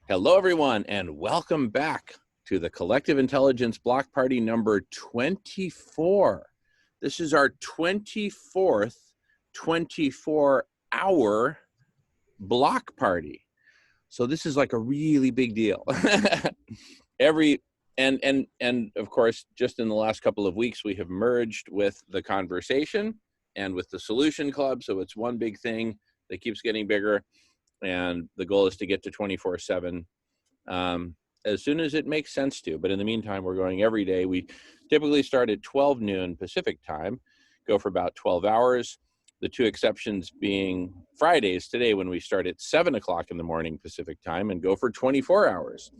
Hello, everyone, and welcome back to the Collective Intelligence Block Party number 24. This is our 24th 24-hour block party. So this is like a really big deal. And of course, just in the last couple of weeks, we have merged with the conversation and with the Solution Club. So it's one big thing that keeps getting bigger. And the goal is to get to 24/7 as soon as it makes sense to. But in the meantime, we're going every day. We typically start at 12 noon Pacific time, go for about 12 hours. The two exceptions being Fridays today, when we start at 7 o'clock in the morning Pacific time and go for 24 hours.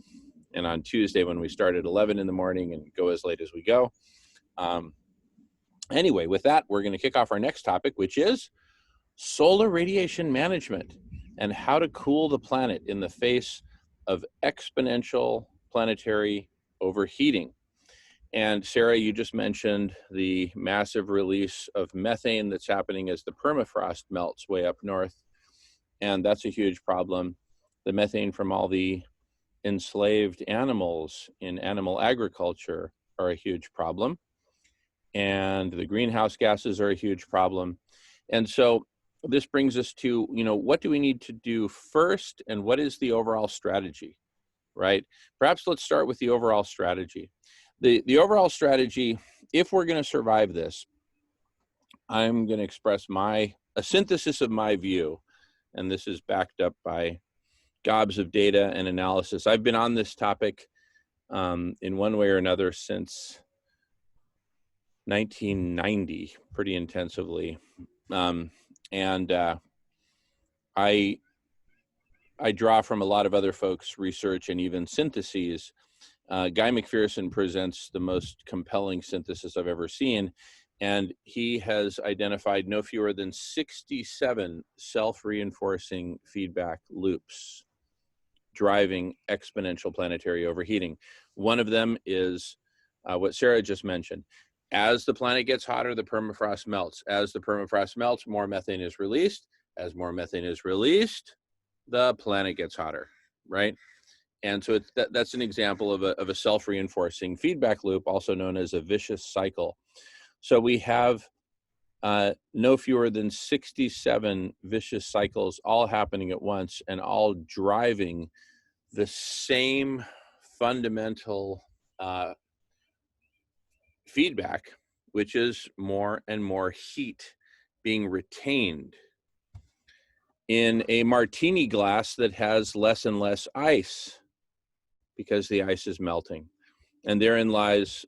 And on Tuesday, when we start at 11 in the morning and go as late as we go. Anyway, with that, we're going to kick off our next topic, which is solar radiation management and how to cool the planet in the face of exponential planetary overheating. And Sarah, you just mentioned the massive release of methane that's happening as the permafrost melts way up north. And that's a huge problem. The methane from all the enslaved animals in animal agriculture are a huge problem. And the greenhouse gases are a huge problem. And so this brings us to, what do we need to do first and what is the overall strategy, right? Perhaps let's start with the overall strategy. The overall strategy, if we're going to survive this, I'm going to express a synthesis of my view, and this is backed up by gobs of data and analysis. I've been on this topic in one way or another since 1990, pretty intensively. I draw from a lot of other folks' research and even syntheses. Guy McPherson presents the most compelling synthesis I've ever seen, and he has identified no fewer than 67 self-reinforcing feedback loops driving exponential planetary overheating. One of them is what Sarah just mentioned. As the planet gets hotter, the permafrost melts. As the permafrost melts, more methane is released. As more methane is released, the planet gets hotter, right? And so that's an example of a self-reinforcing feedback loop, also known as a vicious cycle. So we have no fewer than 67 vicious cycles all happening at once and all driving the same fundamental feedback, which is more and more heat being retained in a martini glass that has less and less ice because the ice is melting. And therein lies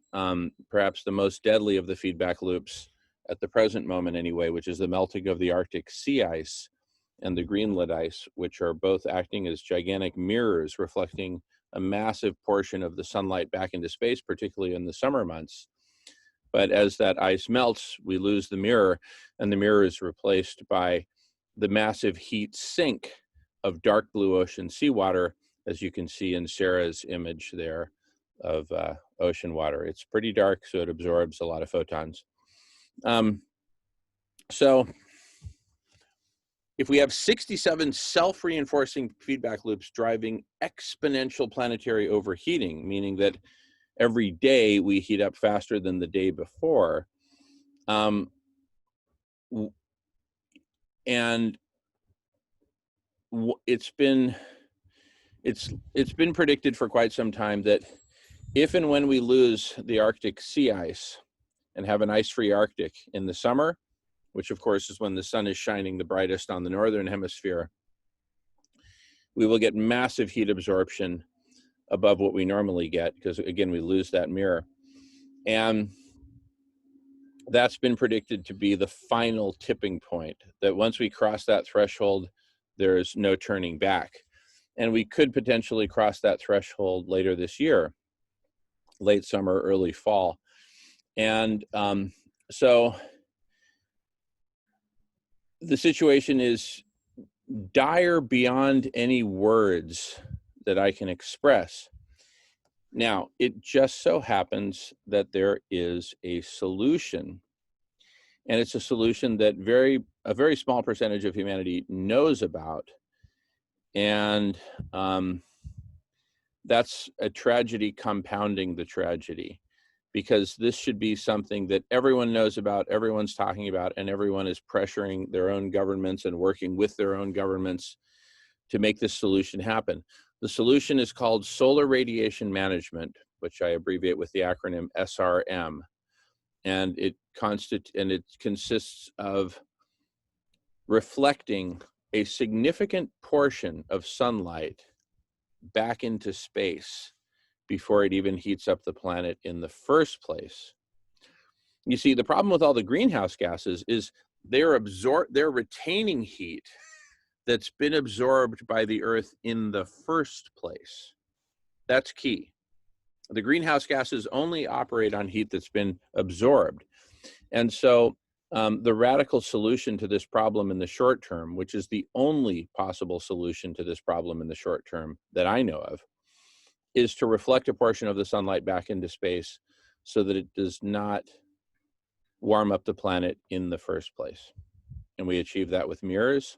perhaps the most deadly of the feedback loops at the present moment anyway, which is the melting of the Arctic sea ice and the Greenland ice, which are both acting as gigantic mirrors reflecting a massive portion of the sunlight back into space, particularly in the summer months. But as that ice melts, we lose the mirror, and the mirror is replaced by the massive heat sink of dark blue ocean seawater, as you can see in Sarah's image there of ocean water. It's pretty dark, so it absorbs a lot of photons. So if we have 67 self-reinforcing feedback loops driving exponential planetary overheating, meaning that every day we heat up faster than the day before, and it's been predicted for quite some time that if and when we lose the Arctic sea ice and have an ice-free Arctic in the summer, which of course is when the sun is shining the brightest on the northern hemisphere, we will get massive heat absorption above what we normally get, because again, we lose that mirror. And that's been predicted to be the final tipping point, that once we cross that threshold, there's no turning back. And we could potentially cross that threshold later this year, late summer, early fall. And so the situation is dire beyond any words that I can express. Now, it just so happens that there is a solution, and it's a solution that a very small percentage of humanity knows about. And that's a tragedy compounding the tragedy, because this should be something that everyone knows about, everyone's talking about, and everyone is pressuring their own governments and working with their own governments to make this solution happen. The solution is called solar radiation management, which I abbreviate with the acronym SRM. And it consists of reflecting a significant portion of sunlight back into space before it even heats up the planet in the first place. You see, the problem with all the greenhouse gases is they're retaining heat that's been absorbed by the Earth in the first place. That's key. The greenhouse gases only operate on heat that's been absorbed. And so the radical solution to this problem in the short term, which is the only possible solution to this problem in the short term that I know of, is to reflect a portion of the sunlight back into space so that it does not warm up the planet in the first place. And we achieve that with mirrors,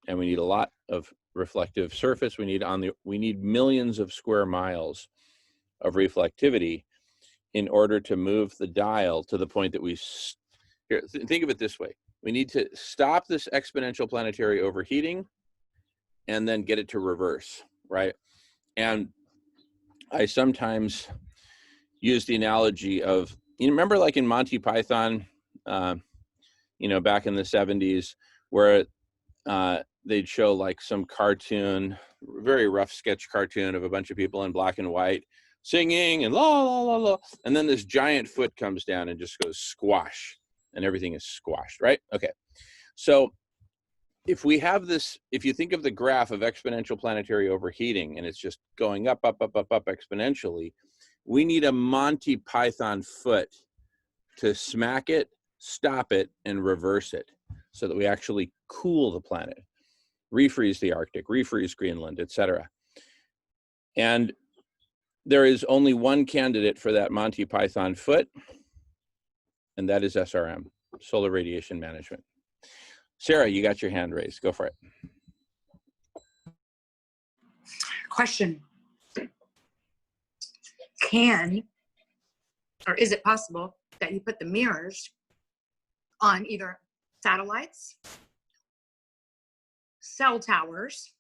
and we need a lot of reflective surface. We need millions of square miles of reflectivity in order to move the dial to the point that think of it this way. We need to stop this exponential planetary overheating and then get it to reverse, right? And I sometimes use the analogy of, you remember like in Monty Python, back in the 70s, where they'd show like some cartoon, very rough sketch cartoon of a bunch of people in black and white singing and la, la, la, la. And then this giant foot comes down and just goes squash, and everything is squashed, right? Okay. So if we have this, if you think of the graph of exponential planetary overheating, and it's just going up, up, up, up, up exponentially, we need a Monty Python foot to smack it, stop it, and reverse it so that we actually cool the planet, refreeze the Arctic, refreeze Greenland, etc. And there is only one candidate for that Monty Python foot, and that is SRM, solar radiation management. Sarah, you got your hand raised. Go for it. Question. Is it possible that you put the mirrors on either satellites, cell towers,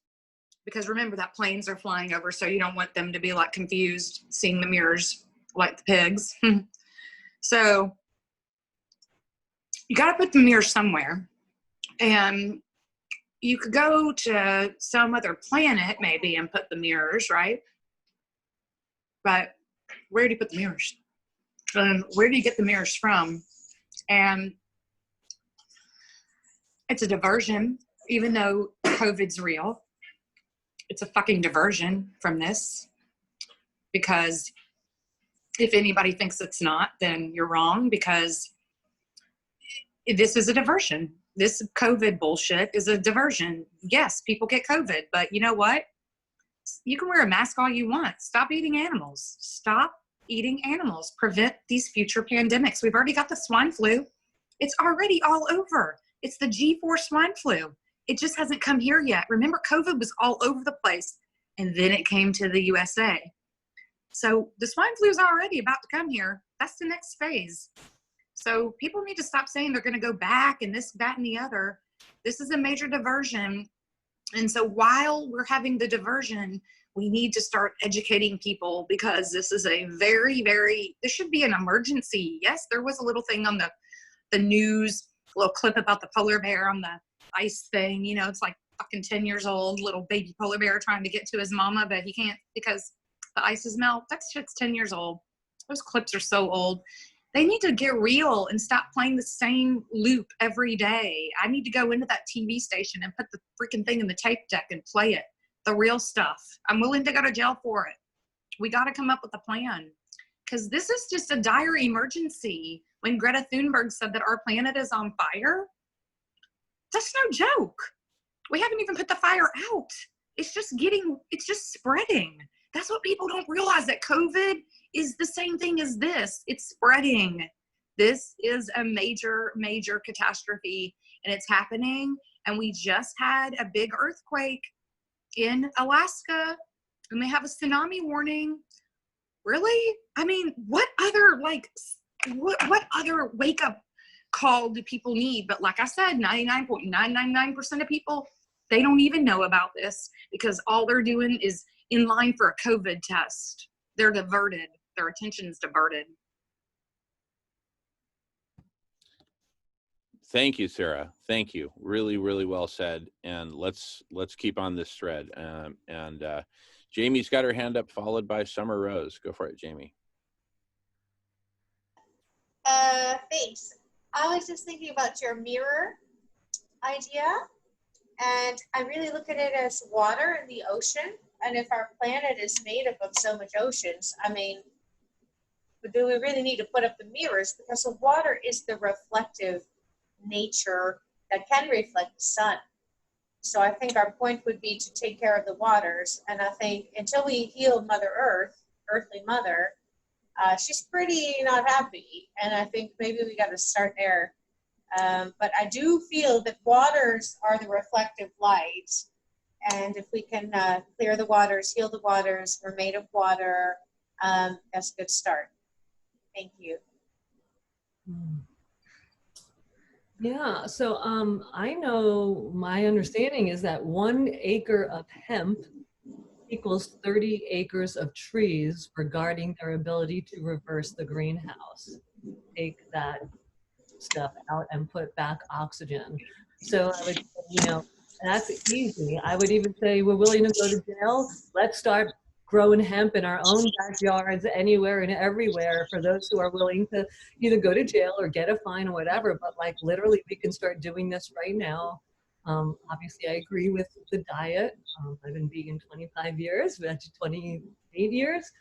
because remember that planes are flying over, so you don't want them to be like confused seeing the mirrors like the pigs. So you got to put the mirrors somewhere, and you could go to some other planet maybe and put the mirrors, right? But where do you put the mirrors? Where do you get the mirrors from? And it's a diversion, even though COVID's real. It's a fucking diversion from this, because if anybody thinks it's not, then you're wrong, because this is a diversion. This COVID bullshit is a diversion. Yes, people get COVID, but you know what? You can wear a mask all you want. Stop eating animals. Stop eating animals. Prevent these future pandemics. We've already got the swine flu. It's already all over. It's the G4 swine flu. It just hasn't come here yet. Remember, COVID was all over the place, and then it came to the USA. So the swine flu is already about to come here. That's the next phase. So people need to stop saying they're going to go back and this, that, and the other. This is a major diversion. And so while we're having the diversion, we need to start educating people, because this is a very, very, this should be an emergency. Yes, there was a little thing on the news, a little clip about the polar bear on the ice thing. You know, it's like fucking 10 years old, little baby polar bear trying to get to his mama, but he can't because the ice is melt. That shit's 10 years old. Those clips are so old. They need to get real and stop playing the same loop every day. I need to go into that TV station and put the freaking thing in the tape deck and play it. The real stuff. I'm willing to go to jail for it. We got to come up with a plan, because this is just a dire emergency. When Greta Thunberg said that our planet is on fire, that's no joke. We haven't even put the fire out. It's just spreading. That's what people don't realize, that COVID is the same thing as this. It's spreading. This is a major, major catastrophe, and it's happening. And we just had a big earthquake in Alaska and they have a tsunami warning. Really? I mean, what other what other wake up call do people need? But like I said, 99.999% of people, they don't even know about this because all they're doing is in line for a COVID test. They're diverted. Their attention is diverted. Thank you, Sarah. Thank you. Really, really well said. And let's keep on this thread. Jamie's got her hand up, followed by Summer Rose. Go for it, Jamie. Thanks. I was just thinking about your mirror idea, and I really look at it as water in the ocean. And if our planet is made up of so much oceans, I mean, do we really need to put up the mirrors? Because the water is the reflective nature that can reflect the sun. So I think our point would be to take care of the waters. And I think until we heal Mother Earth, Earthly Mother, she's pretty not happy. And I think maybe we got to start there. But I do feel that waters are the reflective light. And if we can clear the waters, heal the waters, we're made of water, that's a good start. Thank you. Yeah, so I know my understanding is that 1 acre of hemp equals 30 acres of trees regarding their ability to reverse the greenhouse. Take that stuff out and put back oxygen. So I would, that's easy. I would even say we're willing to go to jail. Let's start growing hemp in our own backyards, anywhere and everywhere, for those who are willing to either go to jail or get a fine or whatever. But like literally, we can start doing this right now. Obviously, I agree with the diet. I've been vegan 25 years, veg 28 years.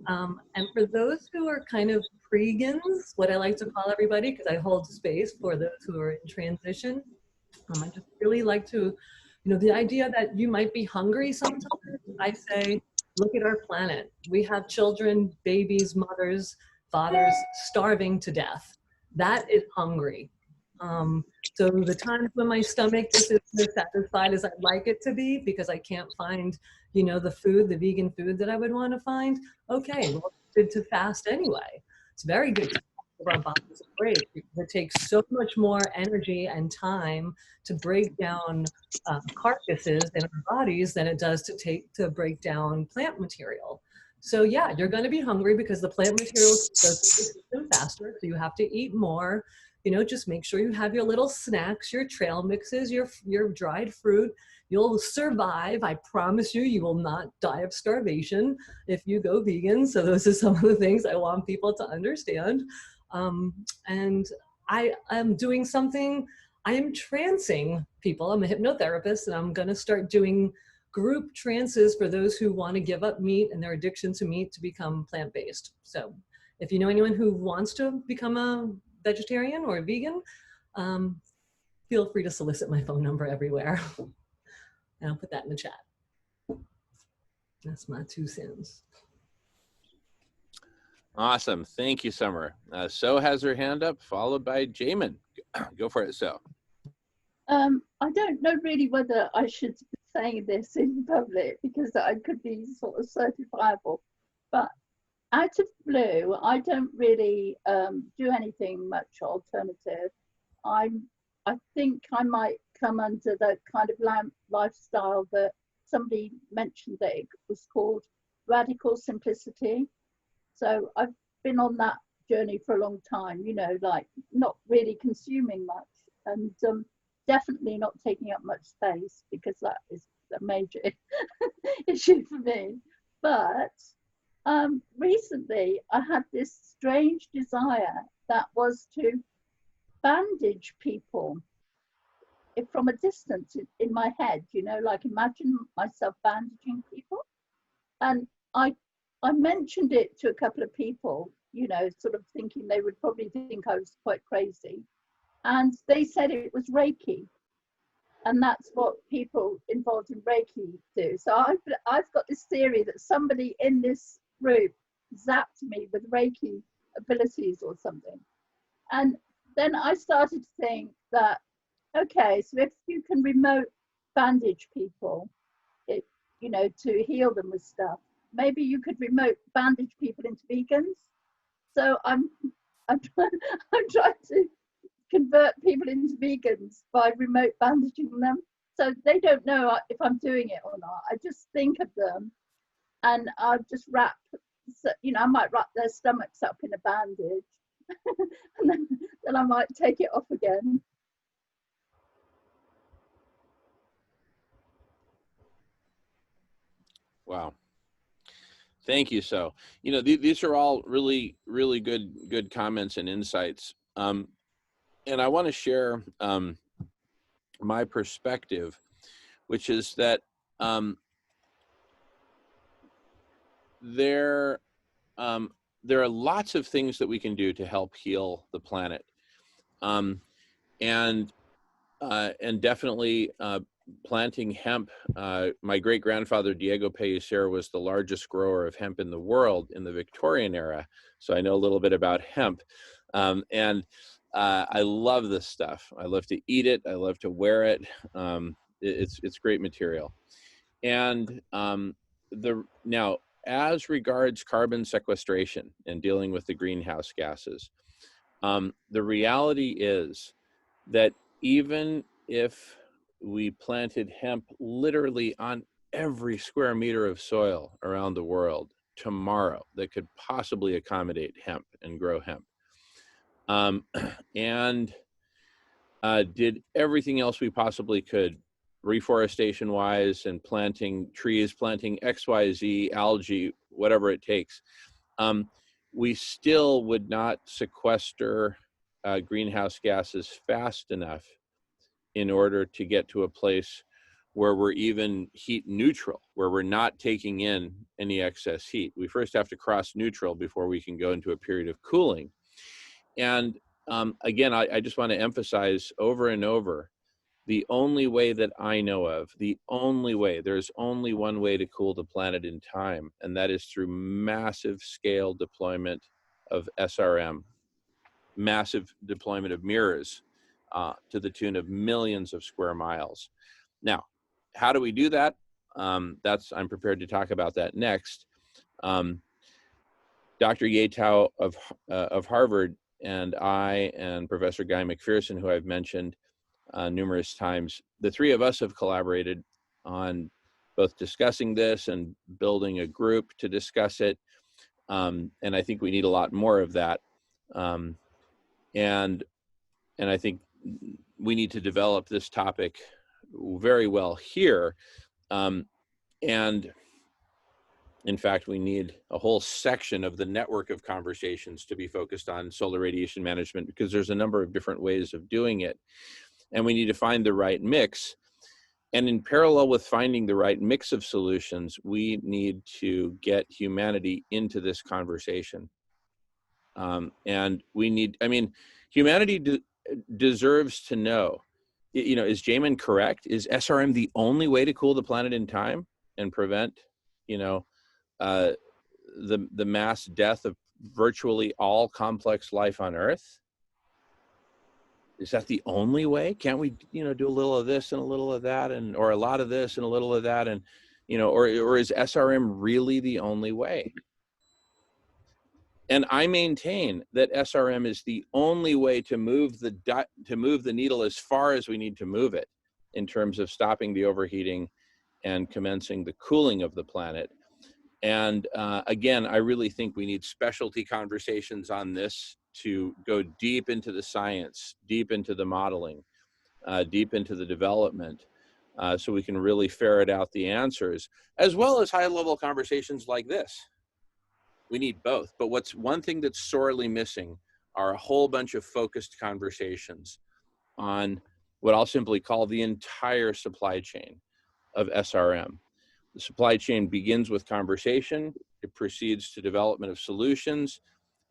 And for those who are kind of pre-gins, what I like to call everybody, because I hold space for those who are in transition, I just really like to, the idea that you might be hungry sometimes, I say, look at our planet. We have children, babies, mothers, fathers starving to death. That is hungry. So the times when my stomach just isn't as satisfied as I'd like it to be because I can't find, the food, the vegan food that I would want to find, okay, well, it's good to fast anyway. It's very good to give our bodies a break because it takes so much more energy and time to break down carcasses in our bodies than it does to break down plant material. So yeah, you're going to be hungry because the plant material goes through the system faster, so you have to eat more. Just make sure you have your little snacks, your trail mixes, your dried fruit. You'll survive. I promise you, you will not die of starvation if you go vegan. So those are some of the things I want people to understand. And I am doing something, I am trancing people. I'm a hypnotherapist, and I'm going to start doing group trances for those who want to give up meat and their addiction to meat to become plant-based. So if you know anyone who wants to become a vegetarian or a vegan, feel free to solicit my phone number everywhere. And I'll put that in the chat. That's my 2 cents. Awesome. Thank you, Summer. So has her hand up, followed by Jamin. Go for it, So. I don't know really whether I should be saying this in public because I could be sort of certifiable, but out of blue, I don't really do anything much alternative. I think I might come under the kind of lifestyle that somebody mentioned that it was called radical simplicity. So I've been on that journey for a long time, like not really consuming much and definitely not taking up much space because that is a major issue for me. But recently I had this strange desire that was to bandage people from a distance in my head, like imagine myself bandaging people. And I mentioned it to a couple of people, sort of thinking they would probably think I was quite crazy. And they said it was Reiki. And that's what people involved in Reiki do. So I've got this theory that somebody in this group zapped me with Reiki abilities or something. And then I started to think that, okay, so if you can remote bandage people, you know, to heal them with stuff. Maybe you could remote bandage people into vegans. So I'm trying to convert people into vegans by remote bandaging them. So they don't know if I'm doing it or not. I just think of them, and I'll just wrap, you know, I might wrap their stomachs up in a bandage, and then I might take it off again. Wow. Thank you. So, you know, these are all really, really good comments and insights. And I want to share my perspective, which is that there are lots of things that we can do to help heal the planet, and definitely planting hemp. My great grandfather Diego Pellicer was the largest grower of hemp in the world in the Victorian era, so I know a little bit about hemp, and I love this stuff. I love to eat it. I love to wear it. It's great material. And now, as regards carbon sequestration and dealing with the greenhouse gases, the reality is that even if we planted hemp literally on every square meter of soil around the world tomorrow that could possibly accommodate hemp and grow hemp, and did everything else we possibly could, reforestation wise and planting trees, planting XYZ, algae, whatever it takes, we still would not sequester greenhouse gases fast enough in order to get to a place where we're even heat neutral, where we're not taking in any excess heat. We first have to cross neutral before we can go into a period of cooling. And again, I just want to emphasize over and over, the only way that I know of, there's only one way to cool the planet in time, and that is through massive scale deployment of SRM, massive deployment of mirrors to the tune of millions of square miles. Now, how do we do that? I'm prepared to talk about that next. Dr. Yetow of Harvard and I and Professor Guy McPherson, who I've mentioned numerous times, the three of us have collaborated on both discussing this and building a group to discuss it. And I think we need a lot more of that. And I think we need to develop this topic very well here. And in fact, we need a whole section of the network of conversations to be focused on solar radiation management, because there's a number of different ways of doing it. And we need to find the right mix. And in parallel with finding the right mix of solutions, we need to get humanity into this conversation. And we need, I mean, humanity deserves to know, you know, is Jamin correct? Is SRM the only way to cool the planet in time and prevent, you know, the mass death of virtually all complex life on Earth? Is that the only way? Can't we, you know, do a little of this and a little of that, and or a lot of this and a little of that, and you know, or is SRM really the only way? And I maintain that SRM is the only way to move the needle as far as we need to move it in terms of stopping the overheating and commencing the cooling of the planet. And again, I really think we need specialty conversations on this to go deep into the science, deep into the modeling, deep into the development, so we can really ferret out the answers, as well as high-level conversations like this. We need both. But what's one thing that's sorely missing are a whole bunch of focused conversations on what I'll simply call the entire supply chain of SRM. The supply chain begins with conversation. It proceeds to development of solutions.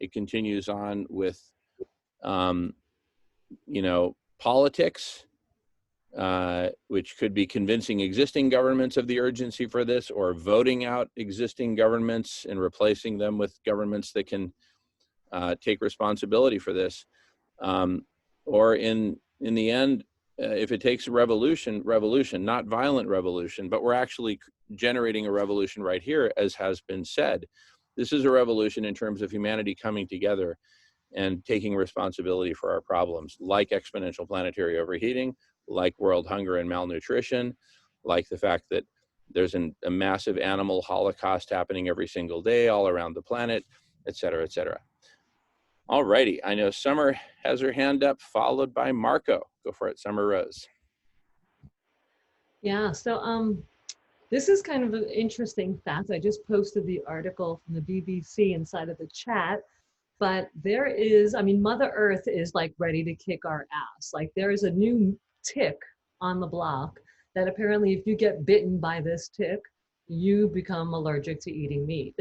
It continues on with, you know, politics, which could be convincing existing governments of the urgency for this, or voting out existing governments and replacing them with governments that can take responsibility for this. Or in the end, if it takes a revolution, not violent revolution, but we're actually generating a revolution right here, as has been said. This is a revolution in terms of humanity coming together and taking responsibility for our problems, like exponential planetary overheating, like world hunger and malnutrition, like the fact that there's a massive animal holocaust happening every single day all around the planet, et cetera, et cetera. All righty, I know Summer has her hand up, followed by Marco. Go for it, Summer Rose. Yeah, so this is kind of an interesting fact. I just posted the article from the BBC inside of the chat, but there is, I mean, Mother Earth is like ready to kick our ass. Like there is a new tick on the block that apparently if you get bitten by this tick, you become allergic to eating meat.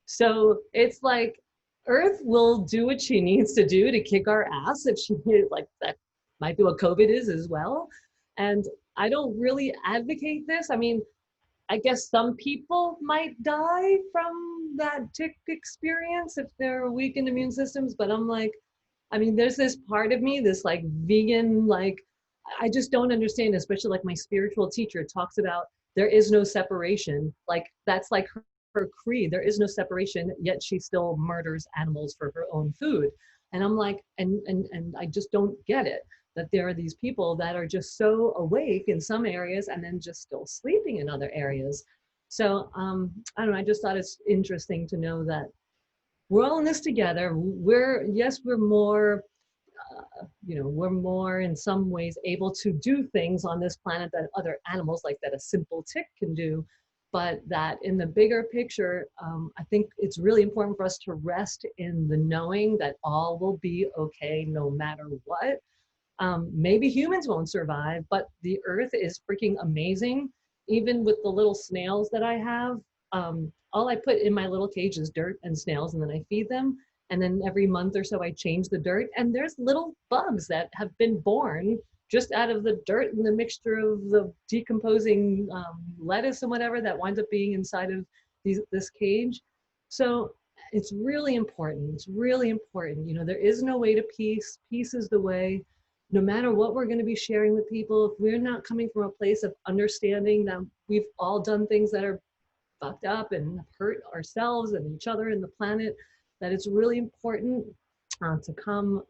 So it's like Earth will do what she needs to do to kick our ass if she like that might be what COVID is as well. And I don't really advocate this. I mean, I guess some people might die from that tick experience if they're weakened immune systems, but I'm like, I mean, there's this part of me, this like vegan, like, I just don't understand, especially like my spiritual teacher talks about there is no separation. Like, that's like her creed. There is no separation, yet she still murders animals for her own food. And I'm like, and I just don't get it that there are these people that are just so awake in some areas and then just still sleeping in other areas. So I don't know, I just thought it's interesting to know that we're all in this together. We're more, we're more in some ways able to do things on this planet that other animals, like that a simple tick can do. But that in the bigger picture, I think it's really important for us to rest in the knowing that all will be okay no matter what. Maybe humans won't survive, but the earth is freaking amazing. Even with the little snails that I have, all I put in my little cage is dirt and snails, and then I feed them. And then every month or so, I change the dirt, and there's little bugs that have been born just out of the dirt and the mixture of the decomposing lettuce and whatever that winds up being inside of this cage. So it's really important. It's really important. You know, there is no way to peace. Peace is the way. No matter what we're going to be sharing with people, if we're not coming from a place of understanding that we've all done things that are fucked up and hurt ourselves and each other and the planet, that it's really important to come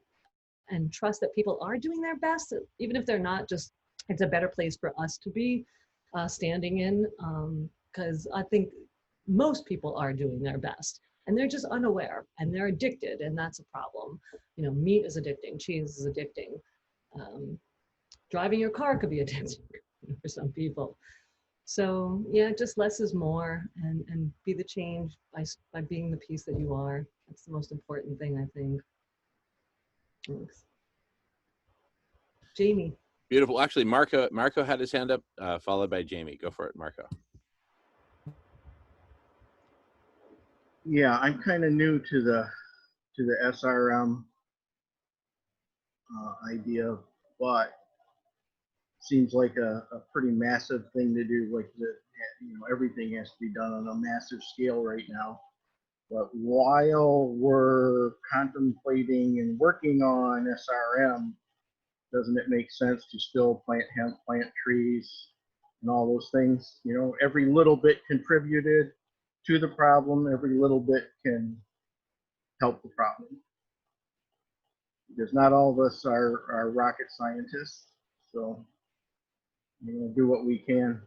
and trust that people are doing their best, even if they're not. Just it's a better place for us to be standing in, because I think most people are doing their best and they're just unaware and they're addicted, and that's a problem. You know, meat is addicting, cheese is addicting, driving your car could be addicting for some people. So yeah, just less is more, and be the change by being the peace that you are. That's the most important thing, I think. Thanks. Jamie. Beautiful. Actually, Marco had his hand up, followed by Jamie. Go for it, Marco. Yeah, I'm kind of new to the SRM idea, but seems like a pretty massive thing to do. Like everything has to be done on a massive scale right now. But while we're contemplating and working on SRM, doesn't it make sense to still plant hemp, plant trees, and all those things? You know, every little bit contributed to the problem. Every little bit can help the problem. Because not all of us are rocket scientists, so we're going to do what we can.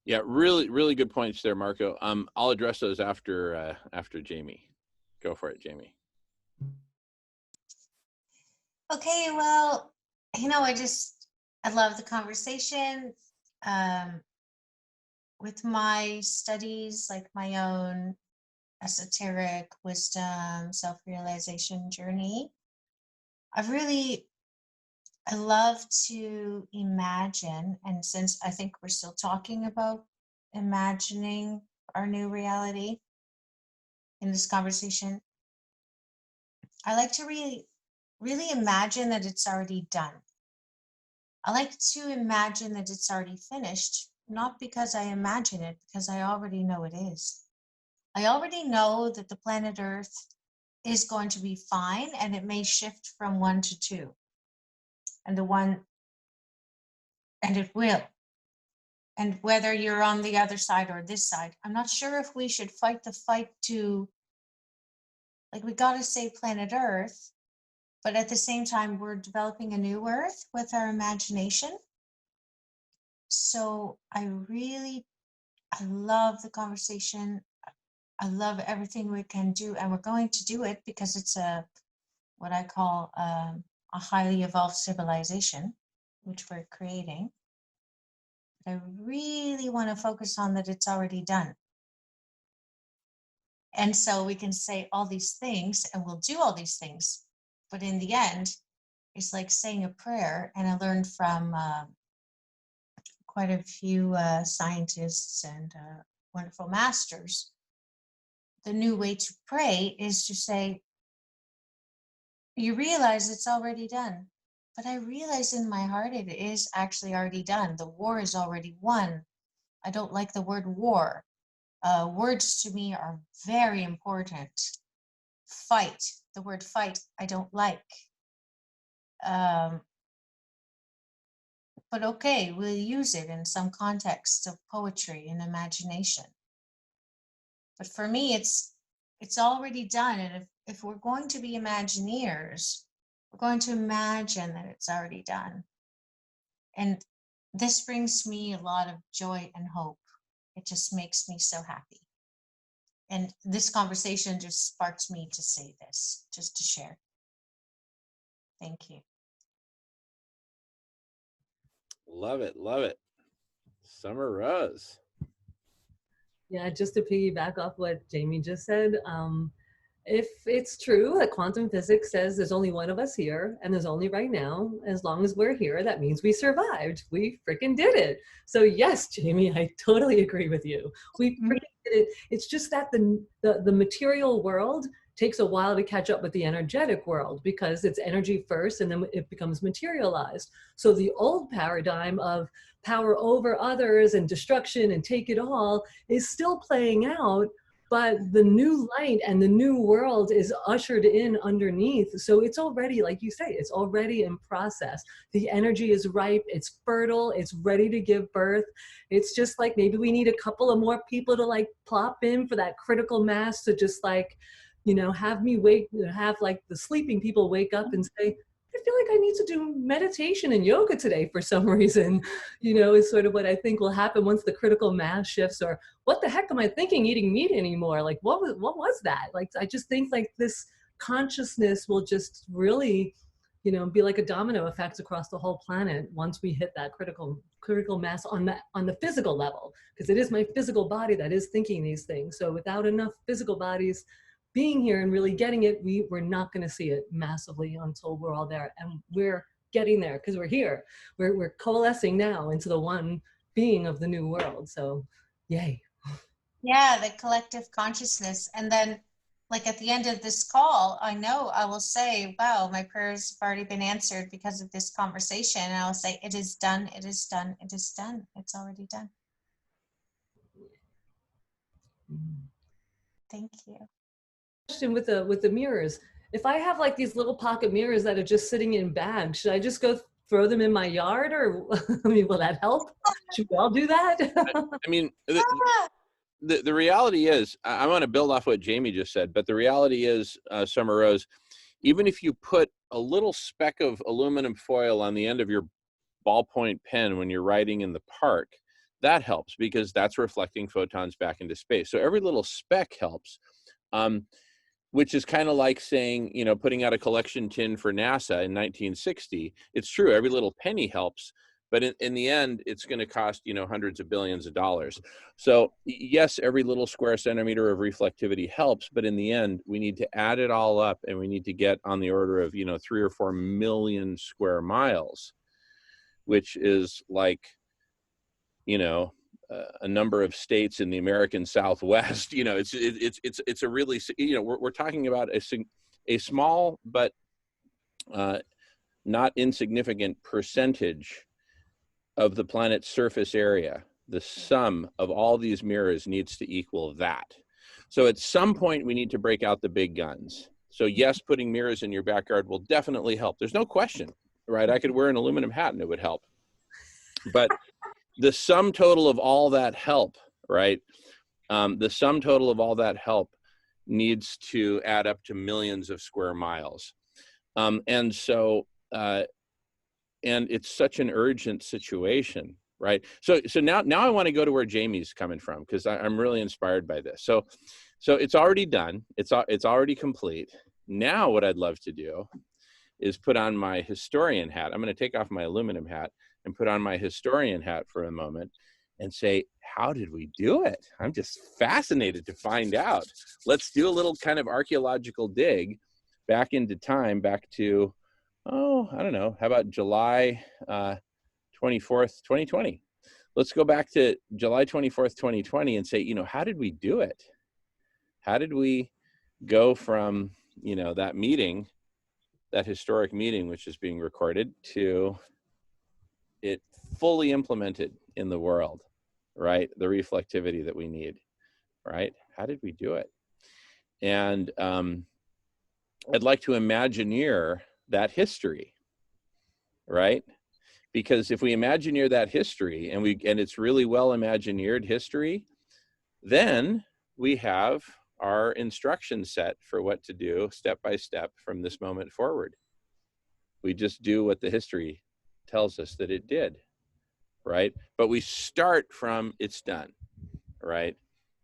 Yeah, really, really good points there, Marco. I'll address those after Jamie. Go for it, Jamie. Okay, well, I love the conversation. With my studies, like my own esoteric wisdom, self-realization journey, I love to imagine, and since I think we're still talking about imagining our new reality in this conversation, I like to really imagine that it's already done. I like to imagine that it's already finished, not because I imagine it, because I already know it is. I already know that the planet Earth is going to be fine, and it may shift from 1 to 2. and the one, and it will. And whether you're on the other side or this side, I'm not sure if we should fight the fight to, like, we got to save planet Earth, but at the same time, we're developing a new Earth with our imagination. So I love the conversation. I love everything we can do, and we're going to do it because it's what I call a highly evolved civilization, which we're creating. But I really want to focus on that it's already done. And so we can say all these things and we'll do all these things. But in the end, it's like saying a prayer. And I learned from quite a few scientists and wonderful masters. The new way to pray is to say, you realize it's already done. But I realize in my heart it is actually already done. The war is already won. I don't like the word war. Words to me are very important. Fight, the word fight, I don't like. But okay, we'll use it in some context of poetry and imagination. But for me, it's already done. And if we're going to be Imagineers, we're going to imagine that it's already done. And this brings me a lot of joy and hope. It just makes me so happy. And this conversation just sparks me to say this, just to share. Thank you. Love it. Love it. Summer Rose. Yeah, just to piggyback off what Jamie just said, if it's true that quantum physics says there's only one of us here and there's only right now, as long as we're here, that means we survived. We freaking did it. So yes, Jamie, I totally agree with you. We freaking did it. It's just that the material world takes a while to catch up with the energetic world because it's energy first and then it becomes materialized. So the old paradigm of power over others and destruction and take it all is still playing out, but the new light and the new world is ushered in underneath. So it's already, like you say, it's already in process. The energy is ripe, it's fertile, it's ready to give birth. It's just like maybe we need a couple of more people to like plop in for that critical mass to just like, you know, have like the sleeping people wake up and say, I feel like I need to do meditation and yoga today for some reason, you know, is sort of what I think will happen once the critical mass shifts. Or what the heck am I thinking eating meat anymore? Like, what was that? Like, I just think like this consciousness will just really, you know, be like a domino effect across the whole planet once we hit that critical mass on the physical level, because it is my physical body that is thinking these things. So without enough physical bodies being here and really getting it, we're not going to see it massively until we're all there. And we're getting there because we're here. We're coalescing now into the one being of the new world. So yay. Yeah, the collective consciousness. And then like at the end of this call, I know I will say, wow, my prayers have already been answered because of this conversation. And I'll say, it is done, it is done, it is done. It's already done. Thank you. Question with the mirrors. If I have like these little pocket mirrors that are just sitting in bags, should I just go throw them in my yard, or I mean, will that help? Should we all do that? I mean, the reality is, I want to build off what Jamie just said, but the reality is, Summer Rose, even if you put a little speck of aluminum foil on the end of your ballpoint pen when you're riding in the park, that helps because that's reflecting photons back into space. So every little speck helps. Which is kind of like saying, you know, putting out a collection tin for NASA in 1960. It's true, every little penny helps, but in the end, it's going to cost, you know, hundreds of billions of dollars. So yes, every little square centimeter of reflectivity helps, but in the end, we need to add it all up and we need to get on the order of, you know, 3 or 4 million square miles, which is like, you know, a number of states in the American Southwest. You know, it's a really, you know, we're talking about a small but not insignificant percentage of the planet's surface area. The sum of all these mirrors needs to equal that. So at some point we need to break out the big guns. So yes, putting mirrors in your backyard will definitely help. There's no question. right? I could wear an aluminum hat and it would help. But the sum total of all that help, right? The sum total of all that help needs to add up to millions of square miles. And so, and it's such an urgent situation, right? So now I want to go to where Jamie's coming from, because I'm really inspired by this. So it's already done. It's already complete. Now what I'd love to do is put on my historian hat. I'm going to take off my aluminum hat and put on my historian hat for a moment and say, how did we do it? I'm just fascinated to find out. Let's do a little kind of archaeological dig back into time, back to, I don't know, how about July 24th, 2020? Let's go back to July 24th, 2020 and say, how did we do it? How did we go from, that meeting, that historic meeting, which is being recorded, to it fully implemented in the world, right? The reflectivity that we need, right? How did we do it? And I'd like to imagineer that history, right? Because if we imagineer that history and it's really well imagineered history, then we have our instruction set for what to do step by step from this moment forward. We just do what the history tells us that it did, right? But we start from it's done, right?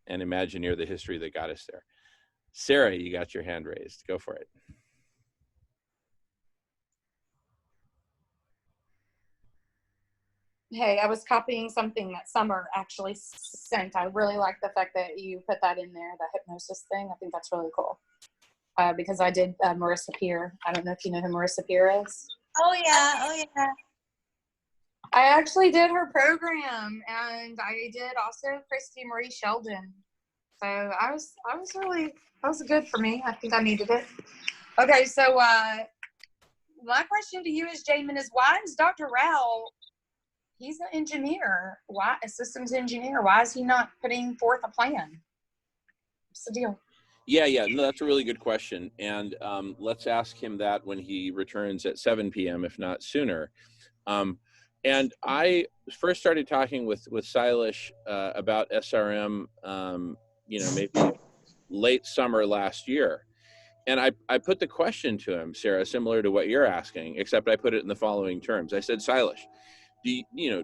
And imagineer the history that got us there. Sarah, you got your hand raised. Go for it. Hey, I was copying something that Summer actually sent. I really like the fact that you put that in there, the hypnosis thing. I think that's really cool. Because I did Marissa Peer. I don't know if you know who Marissa Peer is. Oh yeah. I actually did her program, and I did also Christy Marie Sheldon. So that was good for me. I think I needed it. Okay, so my question to you is, Jamin, is why is Dr. Rao, he's an engineer, a systems engineer, why is he not putting forth a plan? What's the deal? Yeah, no, that's a really good question. And let's ask him that when he returns at 7 p.m., if not sooner. And I first started talking with Silas about SRM, maybe late summer last year. And I put the question to him, Sarah, similar to what you're asking, except I put it in the following terms. I said, Silas, do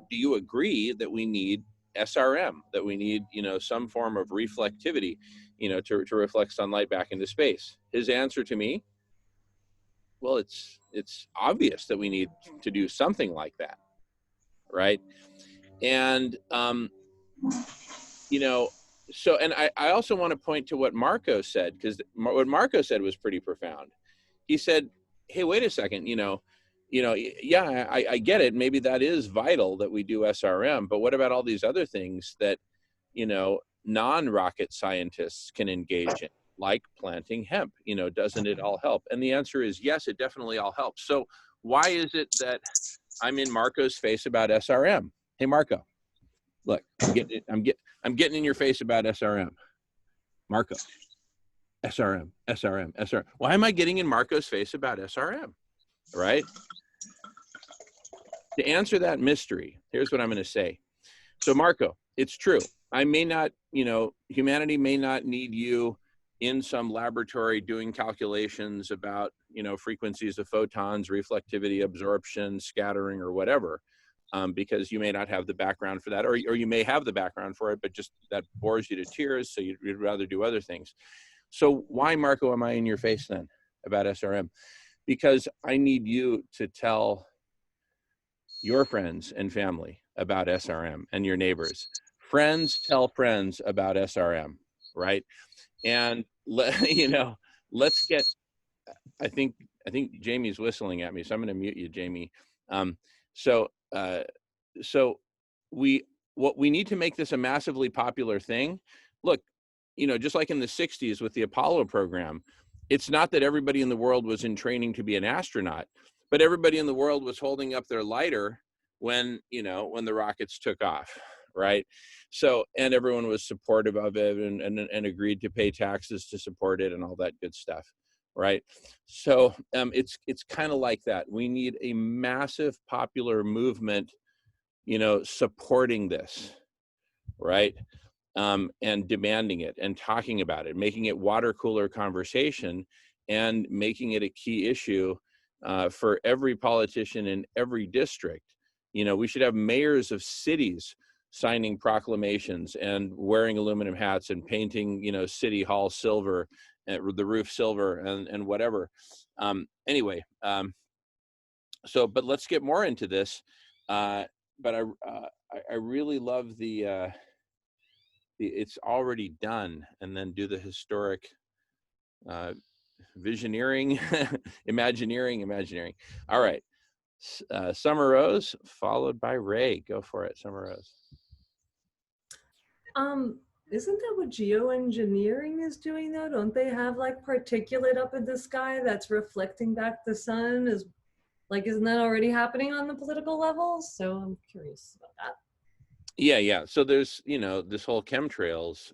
you agree that we need SRM, that we need, some form of reflectivity, to reflect sunlight back into space? His answer to me, well, it's obvious that we need to do something like that, right? And, so, and I also want to point to what Marco said, because what Marco said was pretty profound. He said, hey, wait a second, yeah, I get it. Maybe that is vital that we do SRM, but what about all these other things that, non-rocket scientists can engage in, like planting hemp? Doesn't it all help? And the answer is yes, it definitely all helps. So why is it that I'm in Marco's face about SRM? Hey, Marco, look, I'm getting in your face about SRM. Marco, SRM. Why am I getting in Marco's face about SRM? Right? To answer that mystery, here's what I'm going to say. So Marco, it's true. I may not, humanity may not need you in some laboratory doing calculations about, frequencies of photons, reflectivity, absorption, scattering, or whatever, because you may not have the background for that, or you may have the background for it, but just that bores you to tears, so you'd rather do other things. So why, Marco, am I in your face then about SRM? Because I need you to tell your friends and family about SRM, and your neighbors. Friends tell friends about SRM, right? And let's get, I think Jamie's whistling at me, so I'm going to mute you, Jamie. So what we need to make this a massively popular thing. Look, just like in the 60s with the Apollo program, it's not that everybody in the world was in training to be an astronaut, but everybody in the world was holding up their lighter when the rockets took off, right? So, and everyone was supportive of it and agreed to pay taxes to support it and all that good stuff. right? So it's kind of like that. We need a massive popular movement, you know, supporting this, right? And demanding it and talking about it, making it water cooler conversation, and making it a key issue for every politician in every district. You know, we should have mayors of cities signing proclamations and wearing aluminum hats and painting, you know, City Hall silver, the roof silver, and whatever. Anyway, so, but let's get more into this. But I really love the it's already done, and then do the historic visioneering, imagineering. All right, Summer Rose, followed by Ray. Go for it, Summer Rose. Isn't that what geoengineering is doing though? Don't they have like particulate up in the sky that's reflecting back the sun? Isn't that already happening on the political level? So I'm curious about that. Yeah. So there's, you know, this whole chemtrails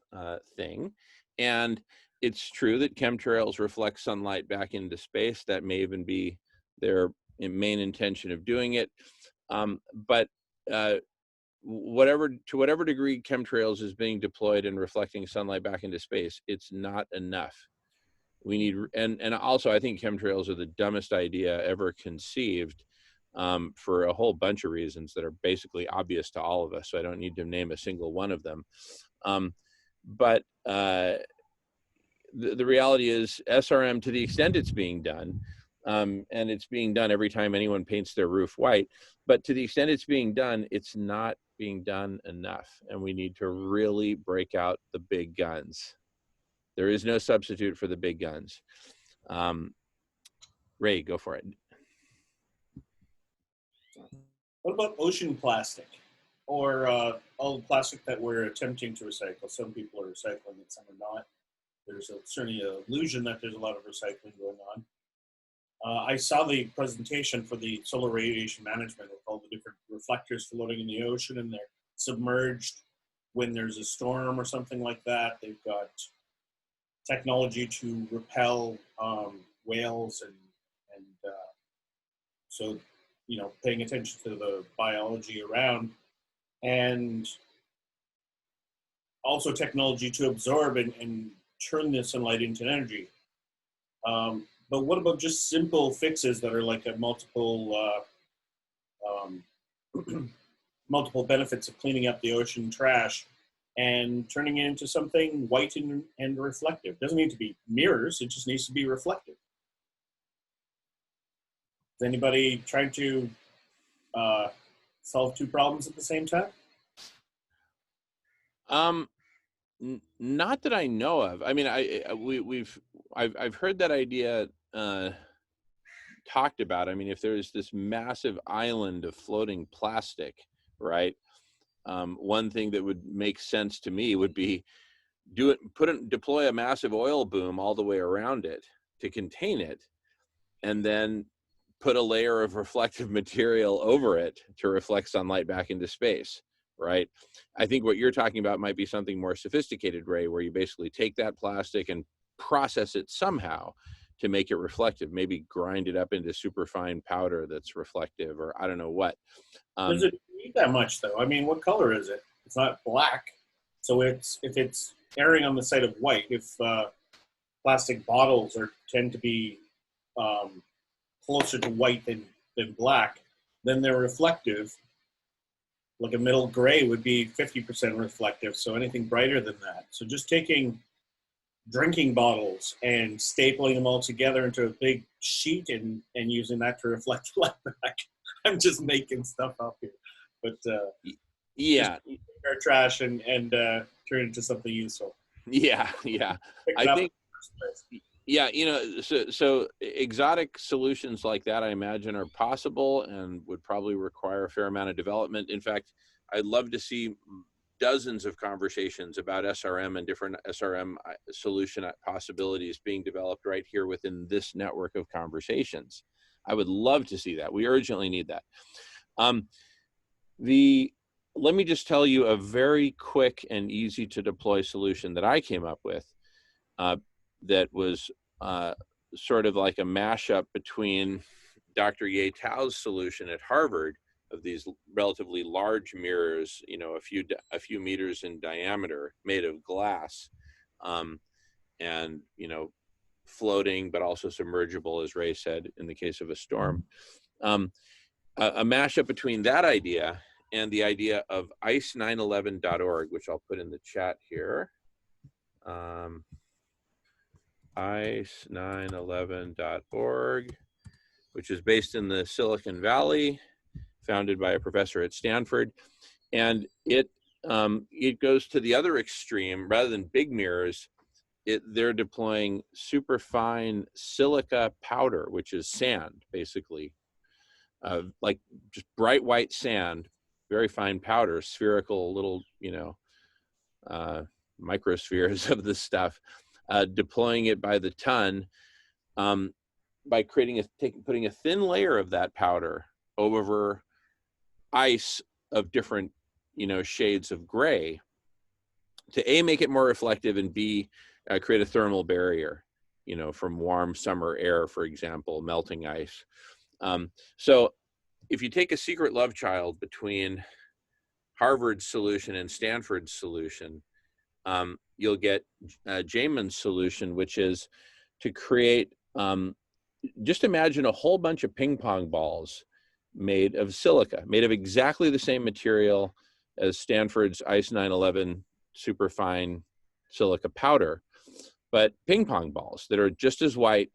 thing, and it's true that chemtrails reflect sunlight back into space. That may even be their main intention of doing it. But to whatever degree chemtrails is being deployed and reflecting sunlight back into space, it's not enough. We need, and also I think chemtrails are the dumbest idea ever conceived, for a whole bunch of reasons that are basically obvious to all of us. So I don't need to name a single one of them. But the reality is SRM, to the extent it's being done, and it's being done every time anyone paints their roof white, but to the extent it's being done, it's not being done enough. And we need to really break out the big guns. There is no substitute for the big guns. Ray, go for it. What about ocean plastic, or all the plastic that we're attempting to recycle? Some people are recycling it, some are not. There's certainly an illusion that there's a lot of recycling going on. I saw the presentation for the solar radiation management with all the different reflectors floating in the ocean, and they're submerged when there's a storm or something like that. They've got technology to repel whales, and so, you know, paying attention to the biology around, and also technology to absorb and turn the sunlight into energy. But what about just simple fixes that are like a multiple benefits of cleaning up the ocean trash and turning it into something white and reflective? Doesn't need to be mirrors, it just needs to be reflective. Is anybody trying to solve two problems at the same time? Not that I know of. I mean, I've heard that idea talked about. I mean, if there's this massive island of floating plastic, right? One thing that would make sense to me would be deploy a massive oil boom all the way around it to contain it, and then put a layer of reflective material over it to reflect sunlight back into space, right? I think what you're talking about might be something more sophisticated, Ray, where you basically take that plastic and process it somehow to make it reflective, maybe grind it up into superfine powder that's reflective, or I don't know what. Does it need that much though? I mean, what color is it? It's not black. So if it's erring on the side of white, if plastic bottles tend to be closer to white than black, then they're reflective. Like a middle gray would be 50% reflective, so anything brighter than that. So just taking drinking bottles and stapling them all together into a big sheet and using that to reflect light back. I'm just making stuff up here. But yeah, our trash and turn it into something useful. Yeah. I think, yeah, you know, so exotic solutions like that, I imagine, are possible and would probably require a fair amount of development. In fact, I'd love to see dozens of conversations about SRM and different SRM solution possibilities being developed right here within this network of conversations. I would love to see that. We urgently need that. Let me just tell you a very quick and easy to deploy solution that I came up with that was sort of like a mashup between Dr. Ye Tao's solution at Harvard of these relatively large mirrors, you know, a few meters in diameter, made of glass, and you know, floating but also submergible, as Ray said, in the case of a storm. A mashup between that idea and the idea of ice911.org, which I'll put in the chat here. Ice911.org, which is based in the Silicon Valley, founded by a professor at Stanford. And it goes to the other extreme. Rather than big mirrors, they're deploying superfine silica powder, which is sand, basically, like just bright white sand, very fine powder, spherical little, you know, microspheres of this stuff, deploying it by the ton, by putting a thin layer of that powder over ice of different, you know, shades of gray to A, make it more reflective, and B, create a thermal barrier, you know, from warm summer air, for example, melting ice. So if you take a secret love child between Harvard's solution and Stanford's solution, you'll get Jamin's solution, which is to create, just imagine a whole bunch of ping pong balls made of silica, made of exactly the same material as Stanford's Ice 911 superfine silica powder, but ping pong balls that are just as white,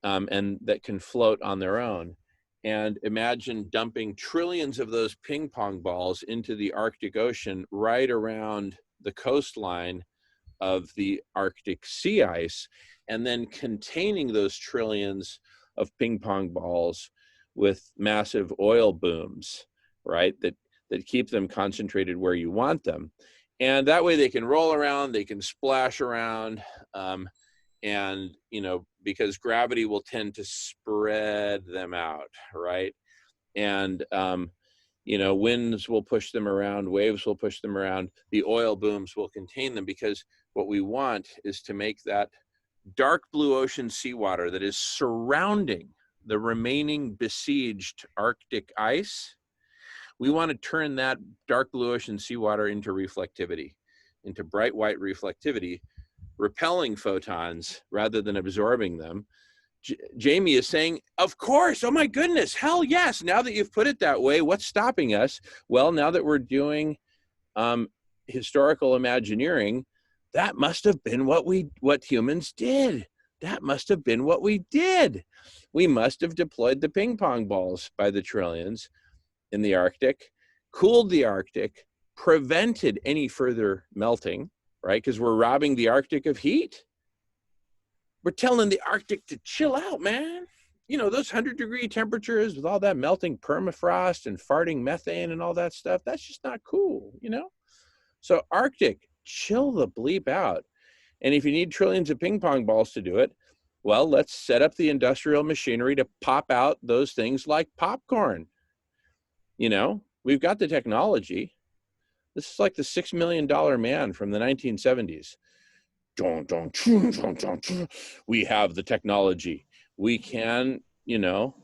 and that can float on their own. And imagine dumping trillions of those ping pong balls into the Arctic Ocean right around the coastline of the Arctic sea ice, and then containing those trillions of ping pong balls with massive oil booms, right? That keep them concentrated where you want them. And that way they can roll around, they can splash around, and, you know, because gravity will tend to spread them out, right? And, you know, winds will push them around, waves will push them around, the oil booms will contain them, because what we want is to make that dark blue ocean seawater that is surrounding the remaining besieged Arctic ice, we want to turn that dark blue ocean seawater into reflectivity, into bright white reflectivity, repelling photons rather than absorbing them. Jamie is saying, of course, oh my goodness, hell yes. Now that you've put it that way, what's stopping us? Well, now that we're doing historical Imagineering, that must have been what humans did. That must have been what we did. We must have deployed the ping pong balls by the trillions in the Arctic, cooled the Arctic, prevented any further melting, right? Because we're robbing the Arctic of heat. We're telling the Arctic to chill out, man. You know, those 100-degree temperatures with all that melting permafrost and farting methane and all that stuff, that's just not cool, you know? So Arctic, chill the bleep out. And if you need trillions of ping pong balls to do it, well, let's set up the industrial machinery to pop out those things like popcorn. You know, we've got the technology. This is like the $6 million man from the 1970s. We have the technology. We can, you know,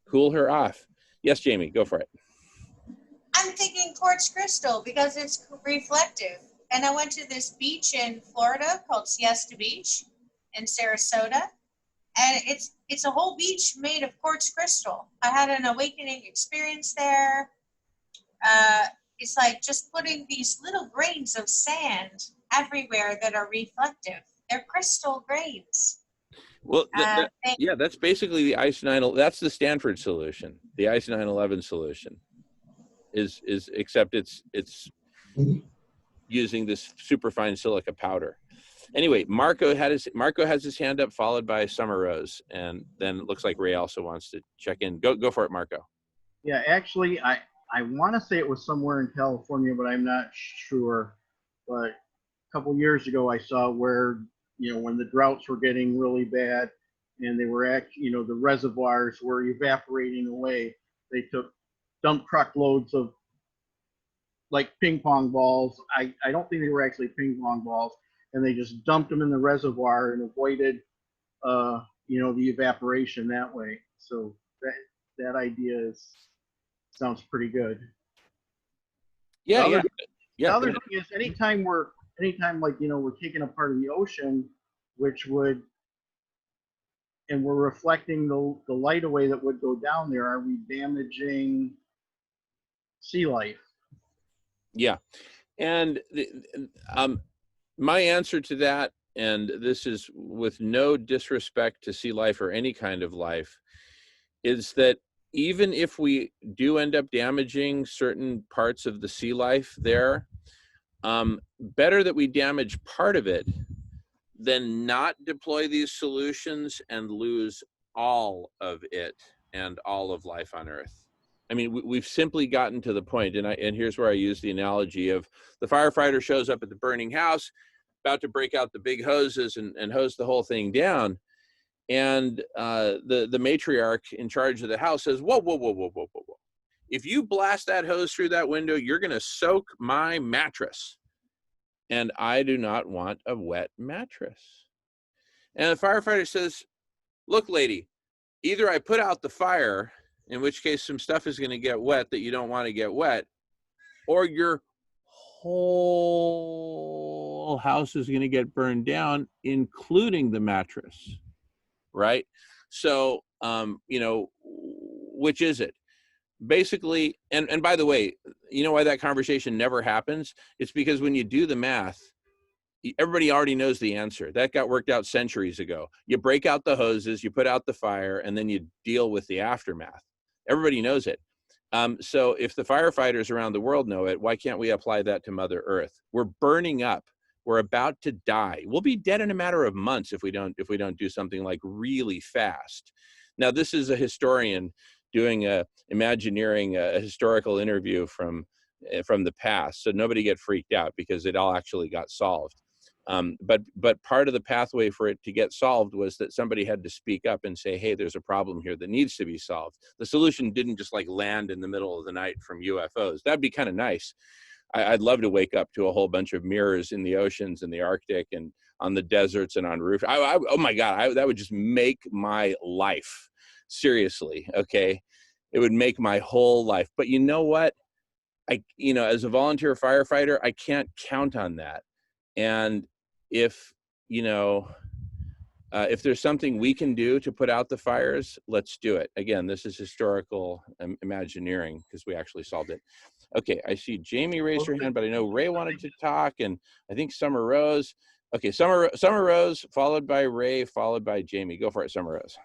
cool her off. Yes, Jamie, go for it. I'm thinking quartz crystal because it's reflective. And I went to this beach in Florida called Siesta Beach in Sarasota. And it's a whole beach made of quartz crystal. I had an awakening experience there. It's like just putting these little grains of sand everywhere that are reflective. They're crystal grains. Well, yeah, that's basically the Ice 9. That's the Stanford solution. The Ice 911 solution is except it's using this superfine silica powder. Anyway, Marco has his hand up, followed by Summer Rose, and then it looks like Ray also wants to check in. Go for it, Marco. Yeah, actually, I want to say it was somewhere in California, but I'm not sure. But a couple years ago, I saw where, you know, when the droughts were getting really bad and they were actually, you know, the reservoirs were evaporating away, they took dump truckloads of like ping pong balls. I don't think they were actually ping pong balls, and they just dumped them in the reservoir and avoided, you the evaporation that way. So that idea sounds pretty good. Yeah, The yeah, other, yeah. the Go other ahead. thing is anytime like, we're taking a part of the ocean, and we're reflecting the light away that would go down there, are we damaging sea life? Yeah, and my answer to that, and this is with no disrespect to sea life or any kind of life, is that even if we do end up damaging certain parts of the sea life there, better that we damage part of it than not deploy these solutions and lose all of it and all of life on Earth. I mean, we've simply gotten to the point, and here's where I use the analogy of the firefighter shows up at the burning house, about to break out the big hoses and hose the whole thing down. And the matriarch in charge of the house says, whoa, whoa, whoa, whoa, whoa, whoa, whoa. If you blast that hose through that window, you're going to soak my mattress. And I do not want a wet mattress. And the firefighter says, look, lady, either I put out the fire, in which case some stuff is going to get wet that you don't want to get wet, or your whole house is going to get burned down, including the mattress, right? So, which is it? Basically, and by the way, you know why that conversation never happens? It's because when you do the math, everybody already knows the answer. That got worked out centuries ago. You break out the hoses, you put out the fire, and then you deal with the aftermath. Everybody knows it. So if the firefighters around the world know it, why can't we apply that to Mother Earth? We're burning up. We're about to die. We'll be dead in a matter of months if we don't do something like really fast. Now, this is a historian doing Imagineering a historical interview from the past, so nobody get freaked out because it all actually got solved. But part of the pathway for it to get solved was that somebody had to speak up and say, hey, there's a problem here that needs to be solved. The solution didn't just like land in the middle of the night from UFOs. That'd be kind of nice. I'd love to wake up to a whole bunch of mirrors in the oceans and the Arctic and on the deserts and on roofs. Oh my God, that would just make my life. Seriously, okay? It would make my whole life. But you know what? As a volunteer firefighter, I can't count on that. And if there's something we can do to put out the fires, let's do it. Again, this is historical Imagineering because we actually solved it. Okay, I see Jamie raised her hand, but I know Ray wanted to talk, and I think Summer Rose. Okay, Summer Rose, followed by Ray, followed by Jamie. Go for it, Summer Rose.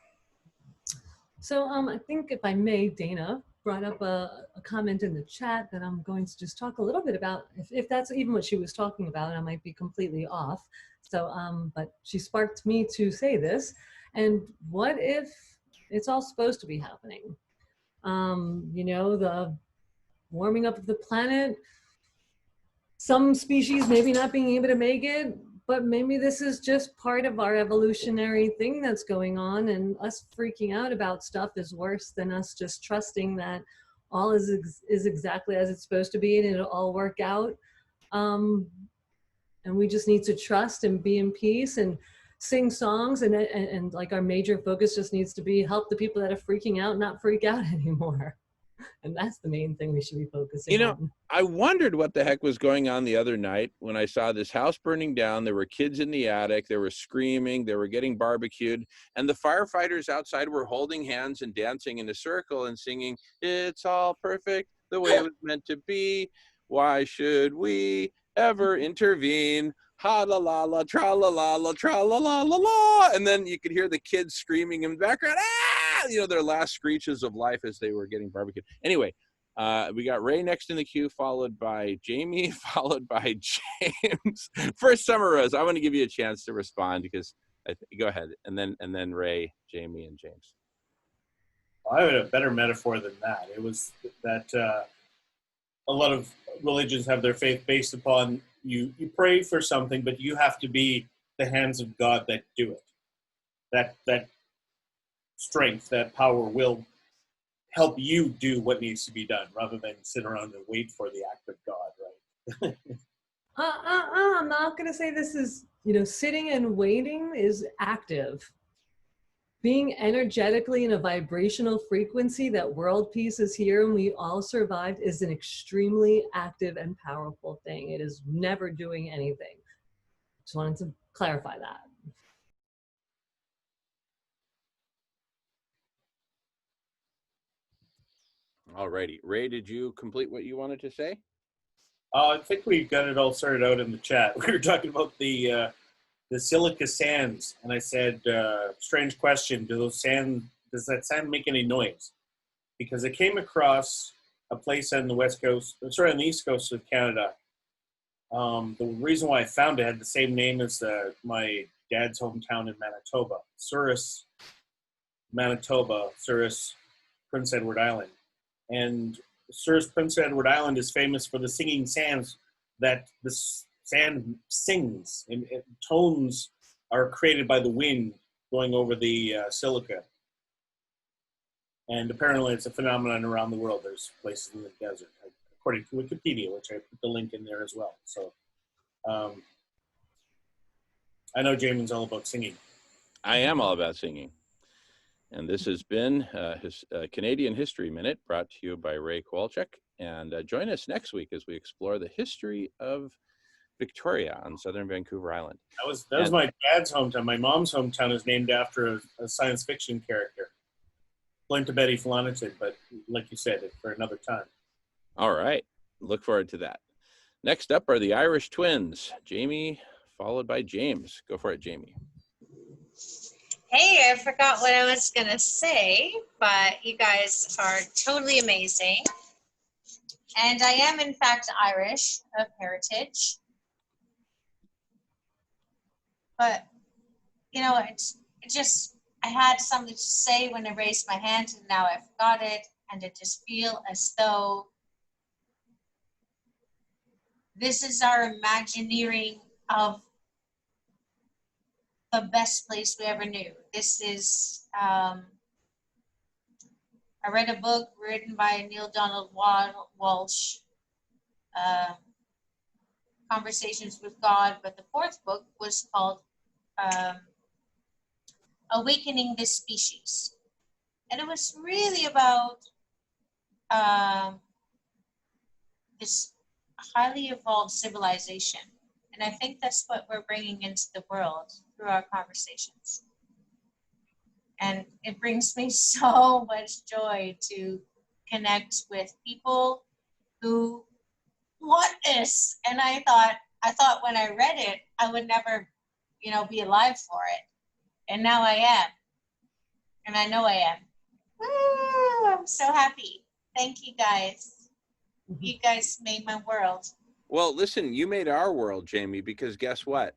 So I think if I may, Dana brought up a comment in the chat that I'm going to just talk a little bit about, if that's even what she was talking about, I might be completely off. So, but she sparked me to say this. And what if it's all supposed to be happening? The warming up of the planet, some species maybe not being able to make it, but maybe this is just part of our evolutionary thing that's going on, and us freaking out about stuff is worse than us just trusting that all is exactly as it's supposed to be and it'll all work out. And we just need to trust and be in peace and sing songs, and like our major focus just needs to be help the people that are freaking out not freak out anymore. And that's the main thing we should be focusing on. I wondered what the heck was going on the other night when I saw this house burning down. There were kids in the attic. They were screaming. They were getting barbecued. And the firefighters outside were holding hands and dancing in a circle and singing, "It's all perfect the way it was meant to be. Why should we ever intervene? Ha la la la, tra la la la, tra la la la la." And then you could hear the kids screaming in the background, ah, their last screeches of life as they were getting barbecued. Anyway, we got Ray next in the queue, followed by Jamie, followed by James. First, Summer Rose, I want to give you a chance to respond because go ahead, and then Ray, Jamie, and James. Well, I had a better metaphor than that. It was that a lot of religions have their faith based upon you pray for something, but you have to be the hands of God that do it. That strength, that power will help you do what needs to be done rather than sit around and wait for the act of God, right? I'm not going to say this is, sitting and waiting is active. being energetically in a vibrational frequency that world peace is here and we all survived is an extremely active and powerful thing. It is never doing anything. Just wanted to clarify that. Alrighty. Ray, did you complete what you wanted to say? I think we got it all sorted out in the chat. We were talking about the silica sands, and I said, strange question, does that sand make any noise? Because I came across a place on the west coast, sorry, on the east coast of Canada. The reason why I found it had the same name as my dad's hometown in Manitoba, Souris, Manitoba, Souris, Prince Edward Island. And Souris, Prince Edward Island is famous for the singing sands that the sand sings, and tones are created by the wind going over the silica. And apparently it's a phenomenon around the world. There's places in the desert, according to Wikipedia, which I put the link in there as well. So I know Jamin's all about singing. I am all about singing. And this has been his Canadian History Minute, brought to you by Ray Kowalczyk. And join us next week as we explore the history of Victoria on southern Vancouver Island. That was my dad's hometown. My mom's hometown is named after a science fiction character, Flint to Betty Flanagan, but like you said, for another time. All right. Look forward to that. Next up are the Irish twins, Jamie, followed by James. Go for it, Jamie. Hey, I forgot what I was going to say, but you guys are totally amazing. And I am, in fact, Irish of heritage. But, you know, I had something to say when I raised my hand, and now I forgot it. And I just feel as though this is our imagineering of the best place we ever knew. This is, I read a book written by Neil Donald Walsh, Conversations with God, but the fourth book was called Awakening This Species. And it was really about this highly evolved civilization. And I think that's what we're bringing into the world through our conversations. And it brings me so much joy to connect with people who want this. And I thought when I read it, I would never, be alive for it. And now I am. And I know I am. Woo! I'm so happy. Thank you guys. You guys made my world. Well, listen, you made our world, Jamie, because guess what?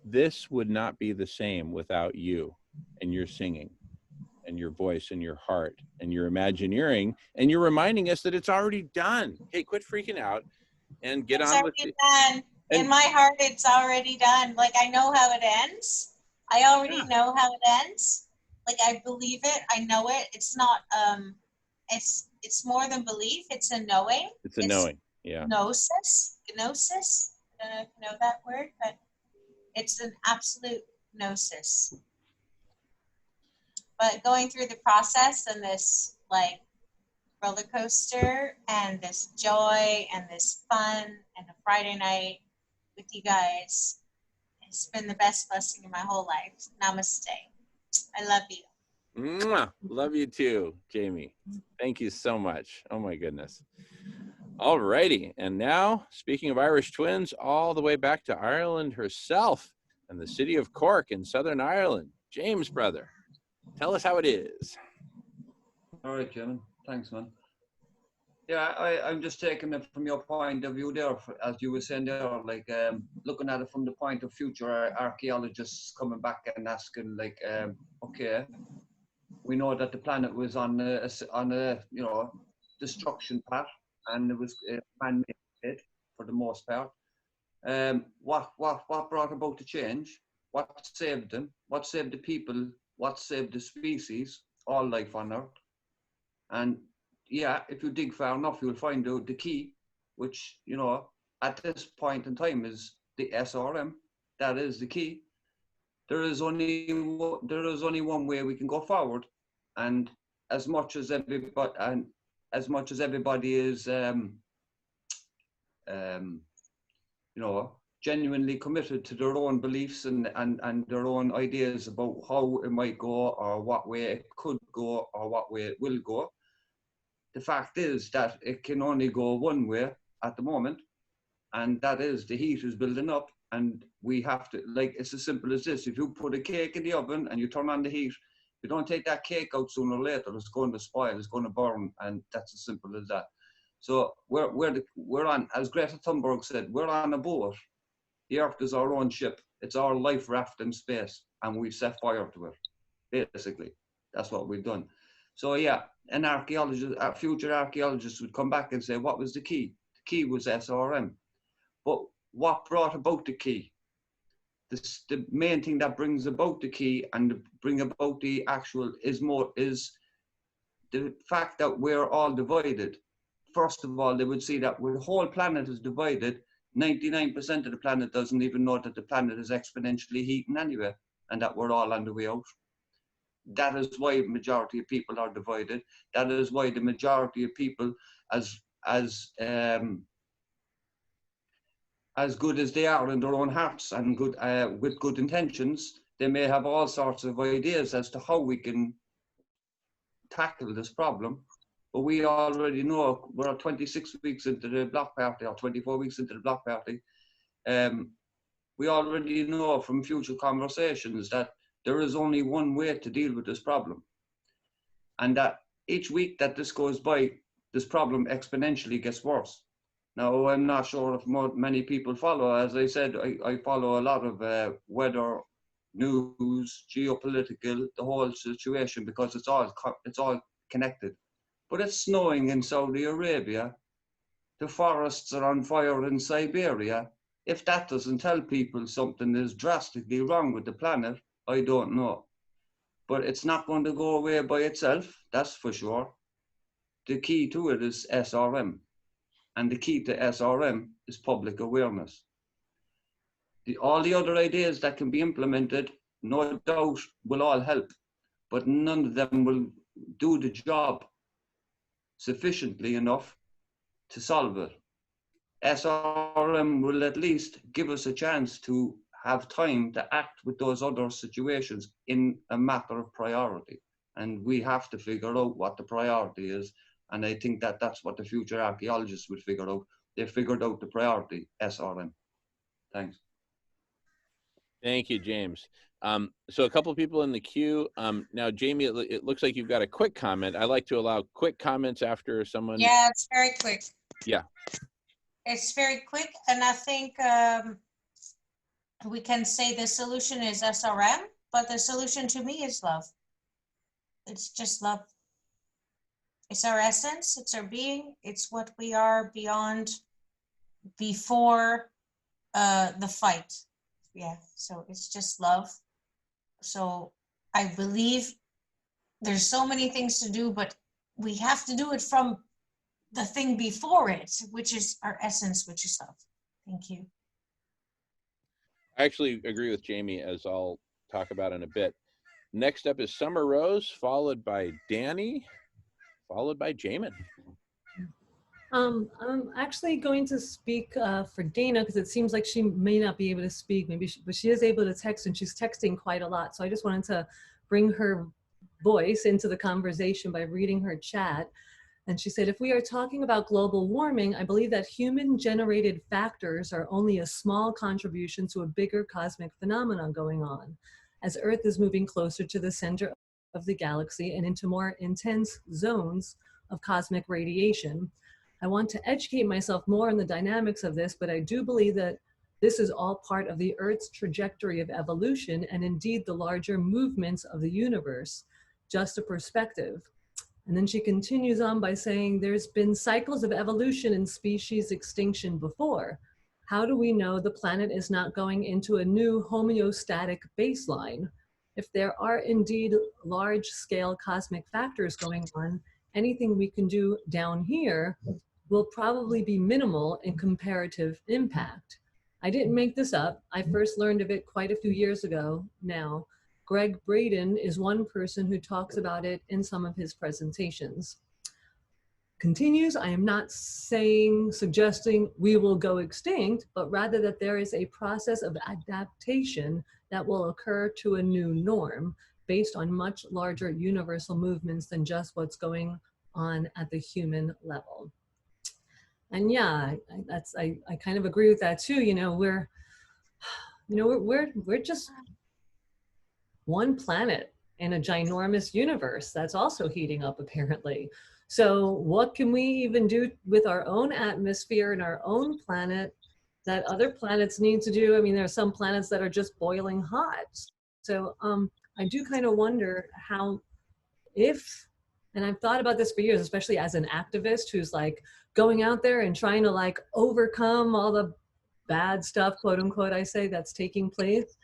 This would not be the same without you and your singing and your voice and your heart and your imagineering, and you're reminding us that it's already done. Hey, quit freaking out and get on with it. Done. In my heart, it's already done. Like, I know how it ends. I already know how it ends. Like, I believe it. I know it. It's not, it's more than belief. It's a knowing. It's a knowing. Yeah. Gnosis. I don't know if you know that word, but it's an absolute gnosis. But going through the process and this like roller coaster and this joy and this fun and a Friday night with you guys, it's been the best blessing in my whole life. Namaste. I love you. Mwah. Love you too, Jamie. Thank you so much. Oh my goodness. All righty. And now, speaking of Irish twins, all the way back to Ireland herself and the city of Cork in Southern Ireland. James, brother, tell us how it is. All right, Jim. Thanks, man. Yeah, I'm just taking it from your point of view there, as you were saying there, like looking at it from the point of future archaeologists coming back and asking, like, okay, we know that the planet was on a destruction path, and it was man-made for the most part. What brought about the change? What saved them? What saved the people? What saved the species? All life on Earth. And yeah, if you dig far enough, you'll find out the key, which, at this point in time is the SRM. That is the key. there is only one way we can go forward, and as much as everybody is you know, genuinely committed to their own beliefs and their own ideas about how it might go, or what way it could go, or what way it will go. The fact is that it can only go one way at the moment, and that is the heat is building up, and we have to, like, it's as simple as this. If you put a cake in the oven and you turn on the heat, if you don't take that cake out sooner or later, it's going to spoil, it's going to burn, and that's as simple as that. So we're on, as Greta Thunberg said, we're on a boat. The Earth is our own ship. It's our life raft in space, and we've set fire to it. Basically, that's what we've done. So yeah, an archaeologist, a future archaeologist would come back and say, what was the key? The key was SRM. But what brought about the key? The main thing that brings about the key and bring about the actual is the fact that we're all divided. First of all, they would see that when the whole planet is divided, 99% of the planet doesn't even know that the planet is exponentially heating anyway, and that we're all on the way out. That is why the majority of people are divided. That is why the majority of people, as good as they are in their own hearts and good with good intentions, they may have all sorts of ideas as to how we can tackle this problem. But we already know we're 26 weeks into the block party, or 24 weeks into the block party. We already know from future conversations that there is only one way to deal with this problem. And that each week that this goes by, this problem exponentially gets worse. Now, I'm not sure if many people follow. As I said, I follow a lot of weather, news, geopolitical, the whole situation, because it's all connected. But it's snowing in Saudi Arabia. The forests are on fire in Siberia. If that doesn't tell people something is drastically wrong with the planet, I don't know. But it's not going to go away by itself, that's for sure. The key to it is SRM. And the key to SRM is public awareness. All the other ideas that can be implemented, no doubt, will all help, but none of them will do the job sufficiently enough to solve it. SRM will at least give us a chance to have time to act with those other situations in a matter of priority. And we have to figure out what the priority is. And I think that that's what the future archaeologists would figure out. They figured out the priority, SRM. Thanks. Thank you, James. So a couple of people in the queue. Now, Jamie, it looks like you've got a quick comment. I like to allow quick comments after someone. Yeah, it's very quick. Yeah. It's very quick. And I think we can say the solution is SRM, but the solution to me is love. It's just love. It's our essence, it's our being, it's what we are before the fight. Yeah, so it's just love. So I believe there's so many things to do, but we have to do it from the thing before it, which is our essence, which is love. Thank you. I actually agree with Jamie, as I'll talk about in a bit. Next up is Summer Rose, followed by Danny, followed by Jamin. I'm actually going to speak for Dana, because it seems like she may not be able to speak, but she is able to text, and she's texting quite a lot. So I just wanted to bring her voice into the conversation by reading her chat. And she said, if we are talking about global warming, I believe that human-generated factors are only a small contribution to a bigger cosmic phenomenon going on, as Earth is moving closer to the center of the galaxy and into more intense zones of cosmic radiation. I want to educate myself more on the dynamics of this, but I do believe that this is all part of the Earth's trajectory of evolution, and indeed the larger movements of the universe. Just a perspective. And then she continues on by saying, there's been cycles of evolution and species extinction before. How do we know the planet is not going into a new homeostatic baseline? If there are indeed large-scale cosmic factors going on, anything we can do down here will probably be minimal in comparative impact. I didn't make this up. I first learned of it quite a few years ago now. Greg Braden is one person who talks about it in some of his presentations. Continues, I am not suggesting we will go extinct, but rather that there is a process of adaptation that will occur to a new norm based on much larger universal movements than just what's going on at the human level. And yeah, I kind of agree with that too. We're just one planet in a ginormous universe that's also heating up apparently. So what can we even do with our own atmosphere and our own planet that other planets need to do? I mean, there are some planets that are just boiling hot. So I do kind of wonder how, and I've thought about this for years, especially as an activist who's like going out there and trying to like overcome all the bad stuff, quote unquote, I say, that's taking place.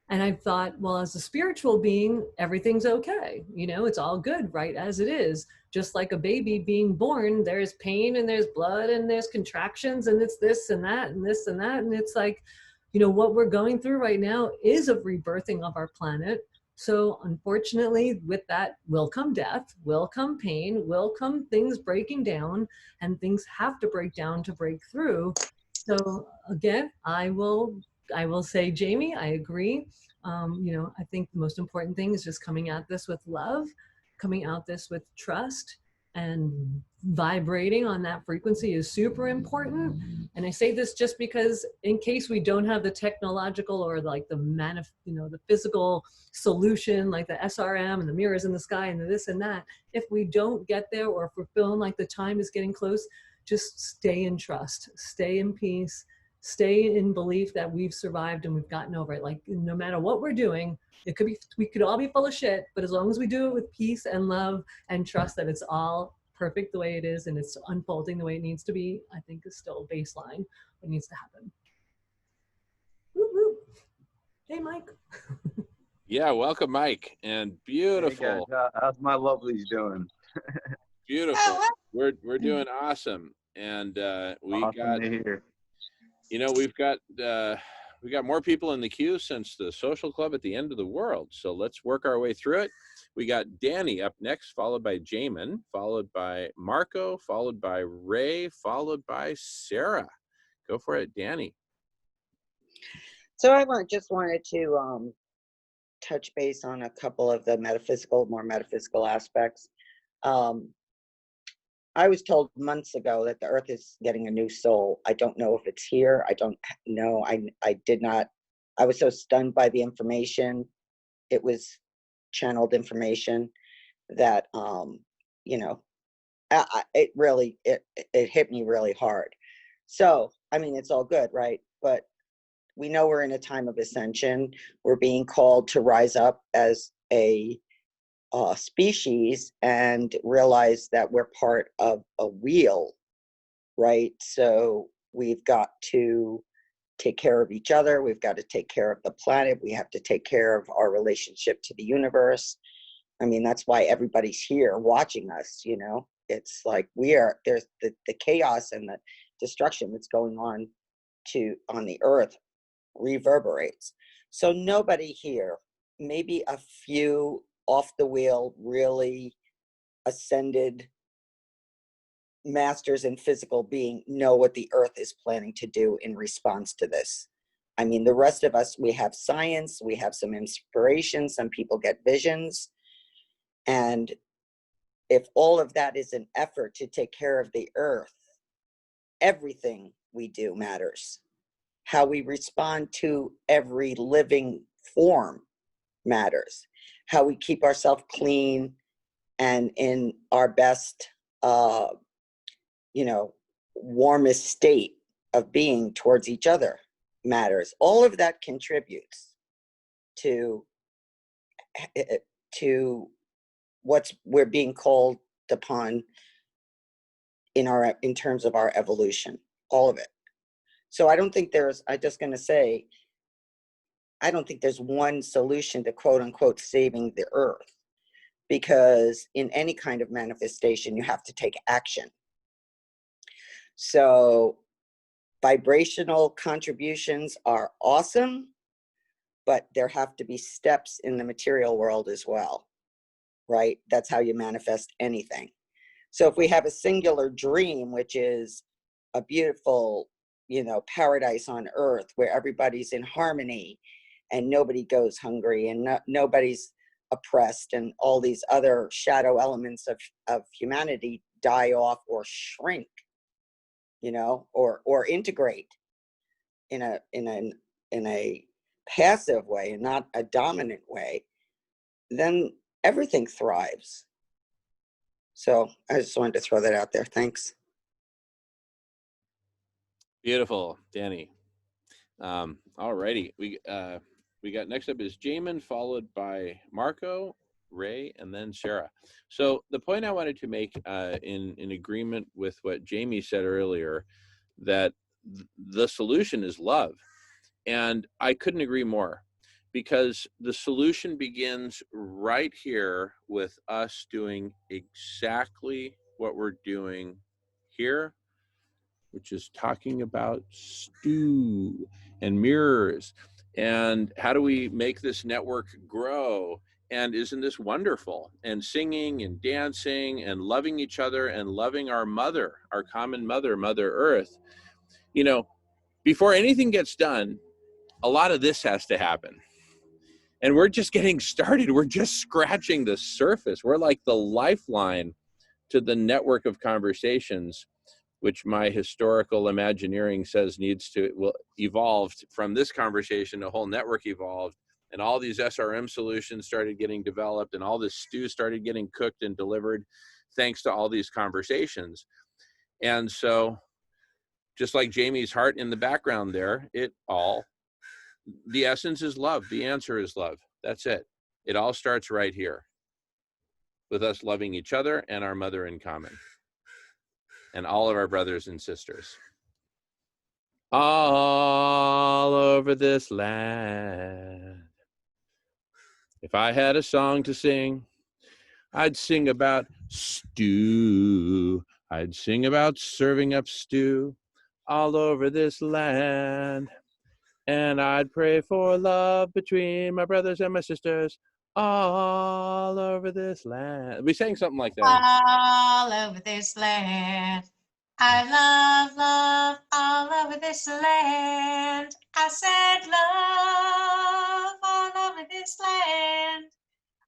And I've thought, well, as a spiritual being, everything's okay. It's all good, right as it is. Just like a baby being born, there's pain and there's blood and there's contractions and it's this and that and this and that. And it's like, what we're going through right now is a rebirthing of our planet. So unfortunately, with that will come death, will come pain, will come things breaking down, and things have to break down to break through. So again, I will say, Jamie, I agree. I think the most important thing is just coming at this with love, coming at this with trust, and vibrating on that frequency is super important. And I say this just because in case we don't have the technological or like the physical solution, like the SRM and the mirrors in the sky and the this and that, if we don't get there, or if we're feeling like the time is getting close, just stay in trust, stay in peace, stay in belief that we've survived and we've gotten over it. Like, no matter what we're doing, we could all be full of shit, but as long as we do it with peace and love and trust that it's all perfect the way it is and it's unfolding the way it needs to be, I think is still baseline what needs to happen. Woo woo. Hey, Mike. Yeah, welcome, Mike. And beautiful. Hey guys, how's my lovelies doing? Beautiful. We're doing awesome. And Awesome to hear. we've got more people in the queue since the social club at the end of the world. So let's work our way through it. We got Danny up next, followed by Jamin, followed by Marco, followed by Ray, followed by Sarah. Go for it, Danny. So I just wanted to touch base on a couple of the more metaphysical aspects. I was told months ago that the earth is getting a new soul. I don't know if it's here. I don't know. I was so stunned by the information. It was channeled information that, it hit me really hard. So, I mean, it's all good, right? But we know we're in a time of ascension. We're being called to rise up as a species and realize that we're part of a wheel, right? So we've got to take care of each other. We've got to take care of the planet. We have to take care of our relationship to the universe. I mean, that's why everybody's here watching us, It's like there's the chaos and the destruction that's going on the earth reverberates. So nobody here, maybe a few off the wheel, really ascended masters in physical being know what the earth is planning to do in response to this. I mean, the rest of us, we have science, we have some inspiration, some people get visions. And if all of that is an effort to take care of the earth, everything we do matters. How we respond to every living form matters. How we keep ourselves clean and in our best, warmest state of being towards each other matters. All of that contributes to we're being called upon in terms of our evolution, all of it. So I don't think there's one solution to quote unquote saving the earth, because in any kind of manifestation, you have to take action. So vibrational contributions are awesome, but there have to be steps in the material world as well, right? That's how you manifest anything. So if we have a singular dream, which is a beautiful, you know, paradise on earth where everybody's in harmony and nobody goes hungry and nobody's oppressed, and all these other shadow elements of humanity die off or shrink, you know, or integrate in a passive way and not a dominant way, then everything thrives. So I just wanted to throw that out there. Thanks. Beautiful, Danny. All righty. We got next up is Jamin, followed by Marco, Ray, and then Sarah. So the point I wanted to make in agreement with what Jamie said earlier, that the solution is love. And I couldn't agree more, because the solution begins right here with us doing exactly what we're doing here, which is talking about stew and mirrors and how do we make this network grow, and isn't this wonderful, and singing and dancing and loving each other and loving our mother, our common mother, Mother Earth. You know, before anything gets done, a lot of this has to happen. And we're just getting started. We're just scratching the surface. We're like the lifeline to the network of conversations, which my historical imagineering says will evolve from this conversation. A whole network evolved, and all these SRM solutions started getting developed, and all this stew started getting cooked and delivered thanks to all these conversations. And so, just like Jamie's heart in the background there, the essence is love. The answer is love. That's it. It all starts right here with us loving each other and our mother in common, and all of our brothers and sisters all over this land. If I had a song to sing, I'd sing about stew. I'd sing about serving up stew all over this land. And I'd pray for love between my brothers and my sisters all over this land. We sang something like that. All over this land. I love, love all over this land. I said love all over this land.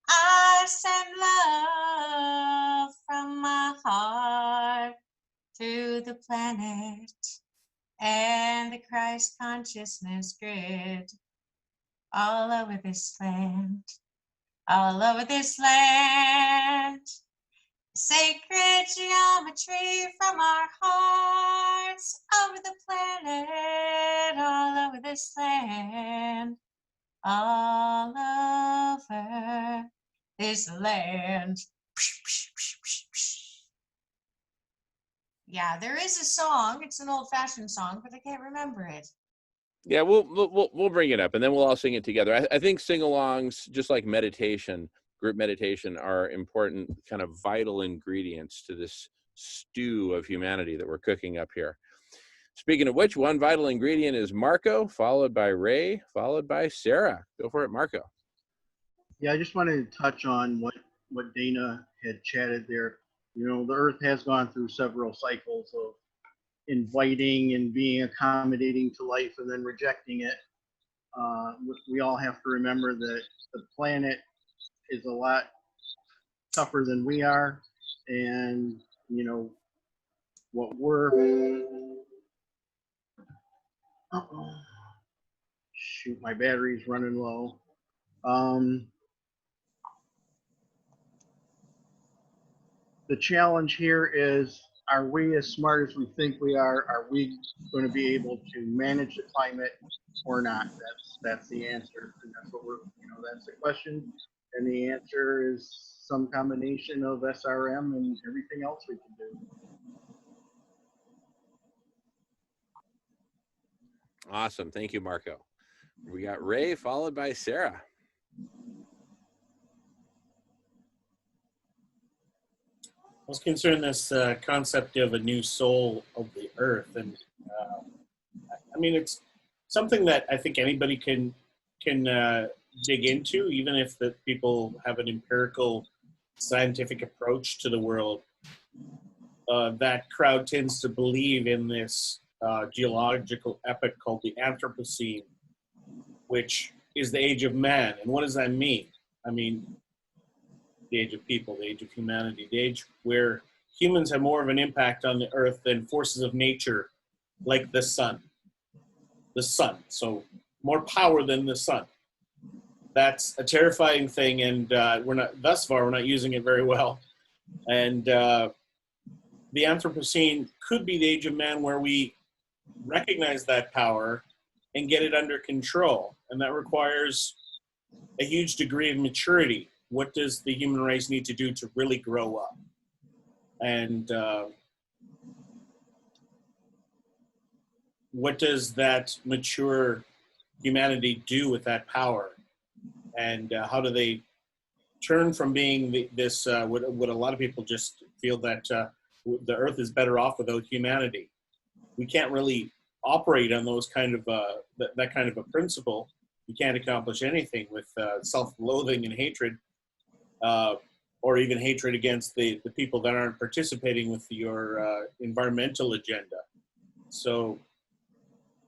I send love from my heart to the planet and the Christ consciousness grid all over this land, all over this land. Sacred geometry from our hearts over the planet, all over this land, all over this land. Yeah, there is a song. It's an old-fashioned song, but I can't remember it. Yeah, we'll bring it up, and then we'll all sing it together. I think sing-alongs, just like meditation, group meditation, are important, kind of vital ingredients to this stew of humanity that we're cooking up here. Speaking of which, one vital ingredient is Marco, followed by Ray, followed by Sarah. Go for it, Marco. Yeah, I just wanted to touch on what Dana had chatted there. You know, the Earth has gone through several cycles of inviting and being accommodating to life and then rejecting it. We all have to remember that the planet is a lot tougher than we are, and you know what shoot, my battery's running low. The challenge here is, are we as smart as we think we are? Are we going to be able to manage the climate or not? That's the answer, and that's what that's the question. And the answer is some combination of SRM and everything else we can do. Awesome. Thank you, Marco. We got Ray, followed by Sarah. I was concerned this concept of a new soul of the earth, and mean, it's something that I think anybody can dig into, even if the people have an empirical, scientific approach to the world. That crowd tends to believe in this geological epoch called the Anthropocene, which is the age of man. And what does that mean? I mean, the age of people, the age of humanity, the age where humans have more of an impact on the earth than forces of nature like the sun. The sun, so more power than the sun. That's a terrifying thing, and thus far we're not using it very well. And the Anthropocene could be the age of man where we recognize that power and get it under control, and that requires a huge degree of maturity. What does the human race need to do to really grow up? And what does that mature humanity do with that power? And how do they turn from being what a lot of people just feel that the earth is better off without humanity? We can't really operate on those kind of that kind of a principle. You can't accomplish anything with self-loathing and hatred, or even hatred against the people that aren't participating with your environmental agenda. So,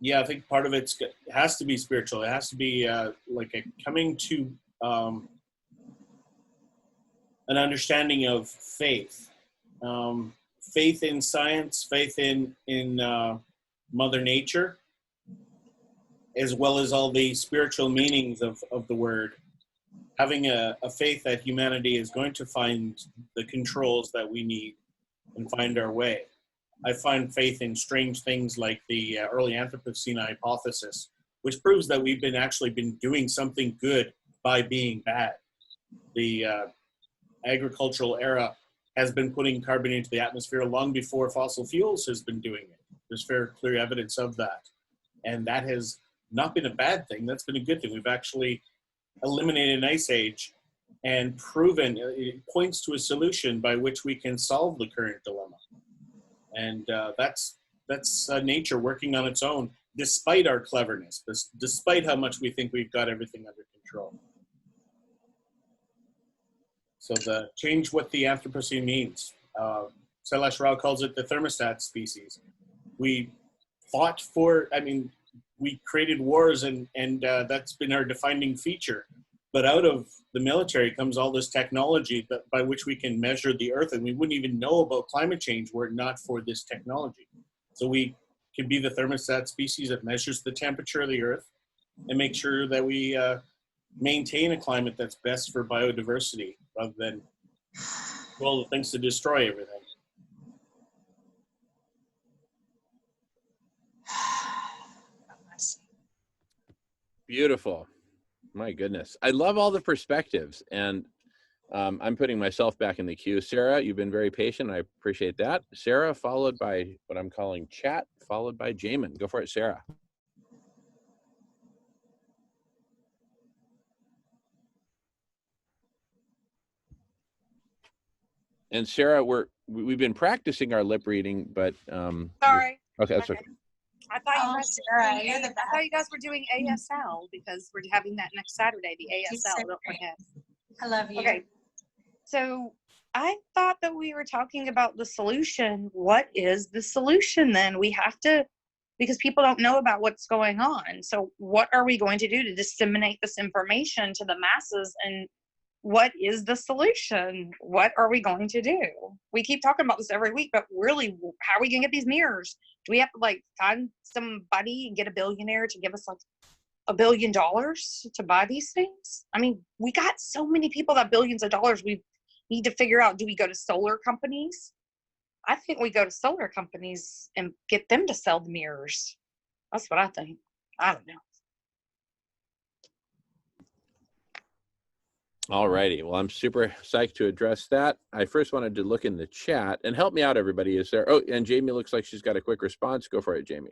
yeah, I think part of it has to be spiritual. It has to be like a coming to an understanding of faith. Faith in science, faith in Mother Nature, as well as all the spiritual meanings of the word. Having a faith that humanity is going to find the controls that we need and find our way. I find faith in strange things like the early Anthropocene hypothesis, which proves that we've actually been doing something good by being bad. The agricultural era has been putting carbon into the atmosphere long before fossil fuels has been doing it. There's very clear evidence of that. And that has not been a bad thing. That's been a good thing. We've actually eliminated an ice age and proven it points to a solution by which we can solve the current dilemma. And that's nature working on its own, despite our cleverness, despite how much we think we've got everything under control. So change what the Anthropocene means. Sailesh Rao calls it the thermostat species. We fought for, we created wars and that's been our defining feature. But out of the military comes all this technology by which we can measure the earth, and we wouldn't even know about climate change were it not for this technology. So we can be the thermostat species that measures the temperature of the earth and make sure that we maintain a climate that's best for biodiversity rather than all the things to destroy everything. Beautiful. My goodness. I love all the perspectives, and I'm putting myself back in the queue. Sarah, you've been very patient. I appreciate that. Sarah, followed by what I'm calling chat, followed by Jamin. Go for it, Sarah. And Sarah, we've been practicing our lip reading, but sorry. Okay, that's okay. I thought Sarah, you guys were doing ASL because we're having that next Saturday, the ASL. Don't forget. I love you. Okay. So I thought that we were talking about the solution. What is the solution then? We have to, because people don't know about what's going on. So what are we going to do to disseminate this information to the masses? And what is the solution? What are we going to do? We keep talking about this every week, but really, how are we going to get these mirrors? Do we have to find somebody and get a billionaire to give us $1 billion to buy these things? I mean, we got so many people that billions of dollars. We need to figure out, do we go to solar companies? I think we go to solar companies and get them to sell the mirrors. That's what I think. I don't know. All righty. Well, I'm super psyched to address that. I first wanted to look in the chat and help me out, everybody. Is there? Oh, and Jamie looks like she's got a quick response. Go for it, Jamie.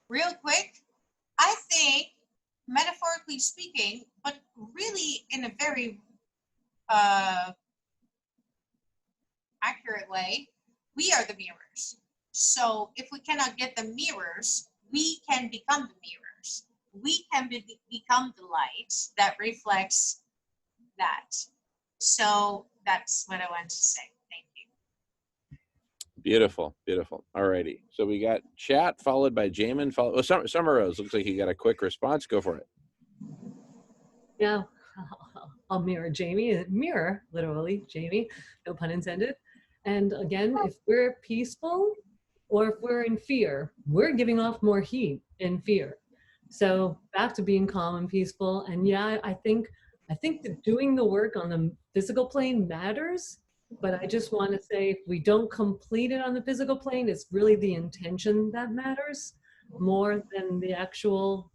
Real quick, I think, metaphorically speaking, but really in a very accurate way, we are the mirrors. So if we cannot get the mirrors, we can become the mirrors. We can become the light that reflects that. So that's what I want to say. Thank you. Beautiful, beautiful. All righty. So we got chat followed by Jamin. Summer Rose, looks like you got a quick response. Go for it. Yeah, I'll mirror Jamie. Mirror, literally, Jamie, no pun intended. And again, if we're peaceful or if we're in fear, we're giving off more heat in fear. So back to being calm and peaceful. And yeah, I think that doing the work on the physical plane matters, but I just want to say if we don't complete it on the physical plane, it's really the intention that matters more than the actual,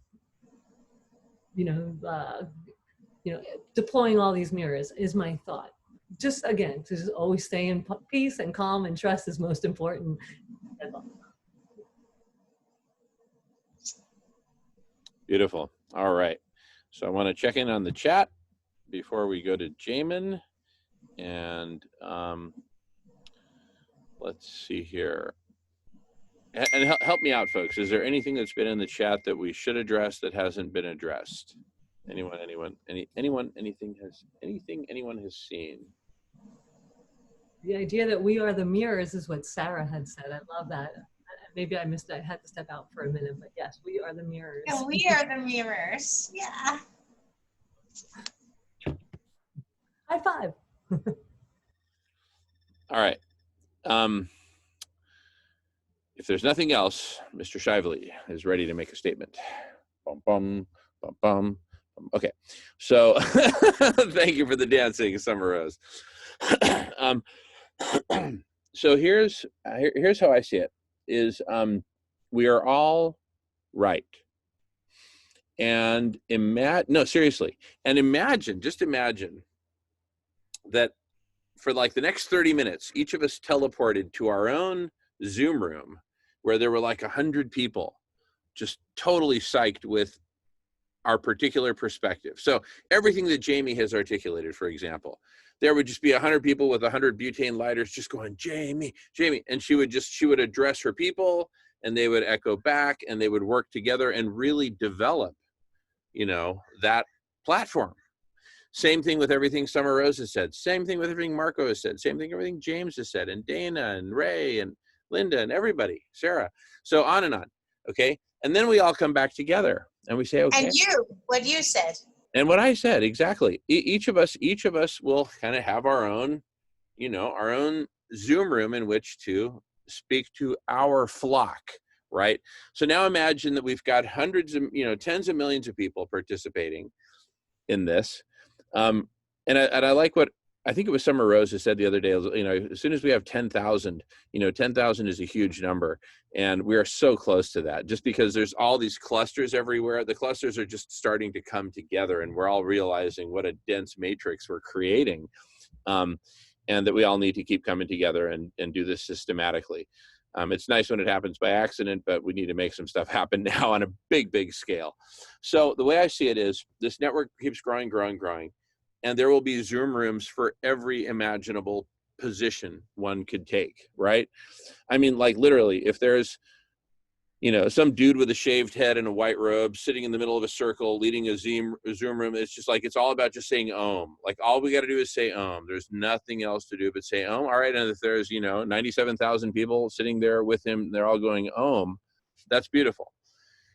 deploying all these mirrors is my thought. Just again, to just always stay in peace and calm and trust is most important. Beautiful. All right. So I want to check in on the chat before we go to Jamin. And let's see here. And help me out, folks. Is there anything that's been in the chat that we should address that hasn't been addressed? Anyone, anything anyone has seen? The idea that we are the mirrors is what Sarah had said. I love that. Maybe I missed it. I had to step out for a minute, but yes, we are the mirrors. Yeah, we are the mirrors. Yeah. High five. All right. If there's nothing else, Mr. Shively is ready to make a statement. Bum, bum, bum, bum. Okay, so thank you for the dancing, Summer Rose. So here's how I see it, is we are all right. And seriously, and just imagine that for like the next 30 minutes, each of us teleported to our own Zoom room where there were like 100 people just totally psyched with our particular perspective. So everything that Jamie has articulated, for example, there would just be 100 people with 100 butane lighters just going, Jamie, and she would address her people and they would echo back and they would work together and really develop, that platform. Same thing with everything Summer Rose has said. Same thing with everything Marco has said. Same thing everything James has said, and Dana and Ray and Linda and everybody, Sarah. So on and on, okay? And then we all come back together and we say, okay. And what you said. And what I said, exactly. Each of us will kind of have our own, our own Zoom room in which to speak to our flock, right? So now imagine that we've got hundreds of, tens of millions of people participating in this. And I like what, I think it was Summer Rose who said the other day, as soon as we have 10,000, 10,000 is a huge number. And we are so close to that just because there's all these clusters everywhere. The clusters are just starting to come together and we're all realizing what a dense matrix we're creating. And that we all need to keep coming together and do this systematically. It's nice when it happens by accident, but we need to make some stuff happen now on a big, big scale. So the way I see it is this network keeps growing. And there will be Zoom rooms for every imaginable position one could take, right? I mean, like literally, if there's, some dude with a shaved head and a white robe sitting in the middle of a circle leading a Zoom room, it's just like, it's all about just saying Om. Like all we got to do is say Om. There's nothing else to do but say Om. All right, and if there's, 97,000 people sitting there with him, they're all going Om, that's beautiful.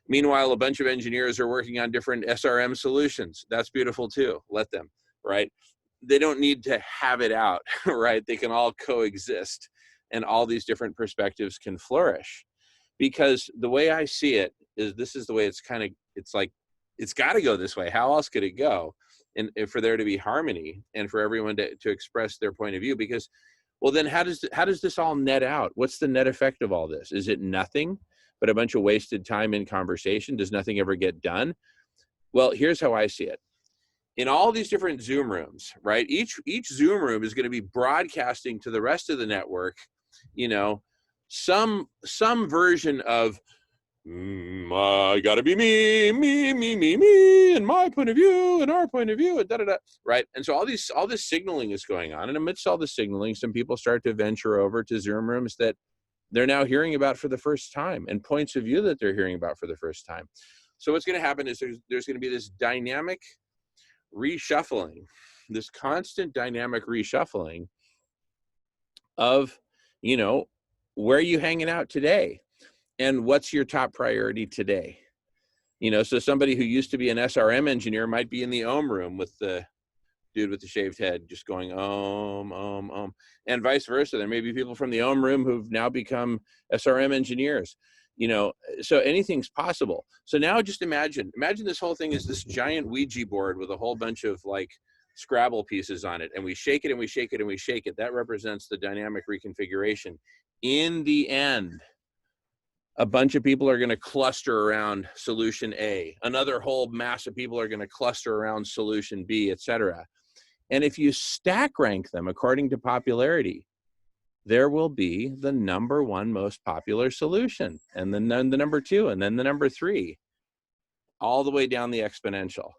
Meanwhile, a bunch of engineers are working on different SRM solutions. That's beautiful too. Let them. Right? They don't need to have it out, right? They can all coexist and all these different perspectives can flourish. Because the way I see it is this is the way it's like, it's got to go this way. How else could it go? And for there to be harmony and for everyone to express their point of view, because, well, then how does this all net out? What's the net effect of all this? Is it nothing but a bunch of wasted time in conversation? Does nothing ever get done? Well, here's how I see it. In all these different Zoom rooms, right? Each Zoom room is going to be broadcasting to the rest of the network, some version of I gotta be me, and my point of view, and our point of view, and right? And so all this signaling is going on, and amidst all the signaling, some people start to venture over to Zoom rooms that they're now hearing about for the first time, and points of view that they're hearing about for the first time. So what's going to happen is there's going to be this dynamic reshuffling, this constant dynamic reshuffling of, you know, where are you hanging out today and what's your top priority today. You know, so somebody who used to be an SRM engineer might be in the ohm room with the dude with the shaved head just going ohm, and vice versa. There may be people from the ohm room who've now become SRM engineers, you know, so anything's possible. So now just imagine this whole thing is this giant Ouija board with a whole bunch of like Scrabble pieces on it, and we shake it and we shake it and we shake it. That represents the dynamic reconfiguration. In the end, a bunch of people are going to cluster around solution A. Another whole mass of people are going to cluster around solution B, etc. And if you stack rank them according to popularity, there will be the number one most popular solution, and then the number two, and then the number three, all the way down the exponential.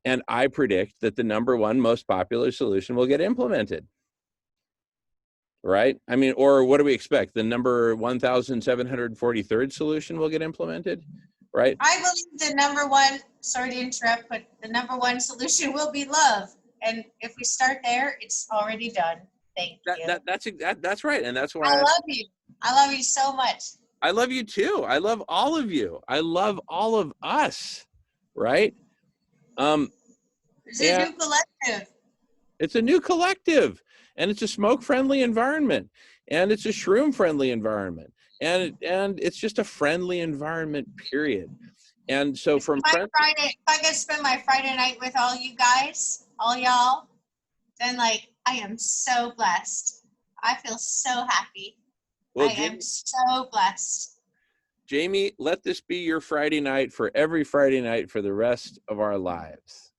And I predict that the number one most popular solution will get implemented. Right? I mean, or what do we expect? The number 1,743rd solution will get implemented, right? I believe the number one, sorry to interrupt, but the number one solution will be love. And if we start there, it's already done. Thank you. That's right. And that's why I love you. I love you so much. I love you too. I love all of you. I love all of us, right? It's a new collective. It's a new collective, and it's a smoke-friendly environment, and it's a shroom-friendly environment, and it's just a friendly environment, period. And so from Friday, if I get to spend my Friday night with all you guys, all y'all, then like I am so blessed. I feel so happy. Well, I am so blessed. Jamie, let this be your Friday night for every Friday night for the rest of our lives.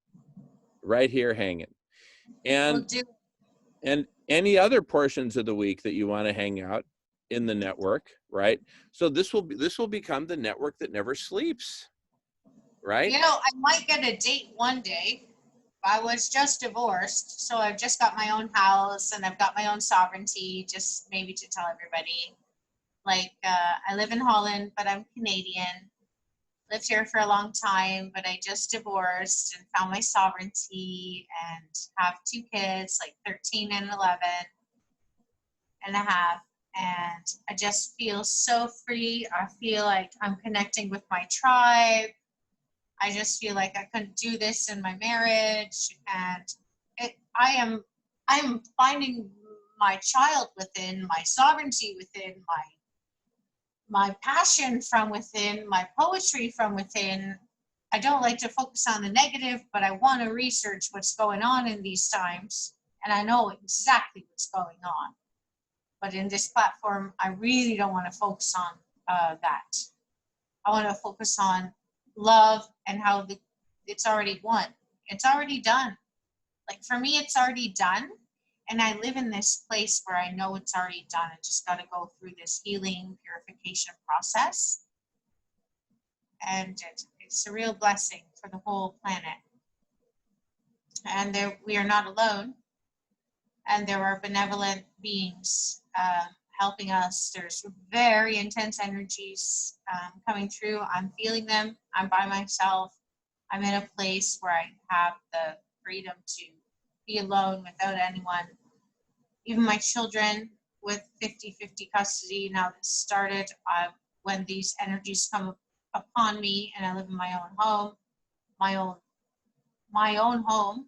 Right here hanging. And any other portions of the week that you want to hang out in the network, right? So this will become the network that never sleeps. Right? You know, I might get a date one day. I was just divorced, so I've just got my own house and I've got my own sovereignty, just maybe to tell everybody. Like, I live in Holland, but I'm Canadian. Lived here for a long time, but I just divorced and found my sovereignty and have two kids, like 13 and 11 and a half. And I just feel so free. I feel like I'm connecting with my tribe. I just feel like I couldn't do this in my marriage, and I'm finding my child within, my sovereignty within, my passion from within, my poetry from within. I don't like to focus on the negative, but I want to research what's going on in these times, and I know exactly what's going on. But in this platform, I really don't want to focus on that. I want to focus on love and how it's already won. It's already done. Like for me, it's already done. And I live in this place where I know it's already done. I just got to go through this healing purification process. And it's a real blessing for the whole planet. And we are not alone. And there are benevolent beings helping us. There's very intense energies coming through. I'm feeling them. I'm by myself. I'm in a place where I have the freedom to be alone without anyone. Even my children with 50-50 custody now that started, when these energies come upon me and I live in my own home, my own home,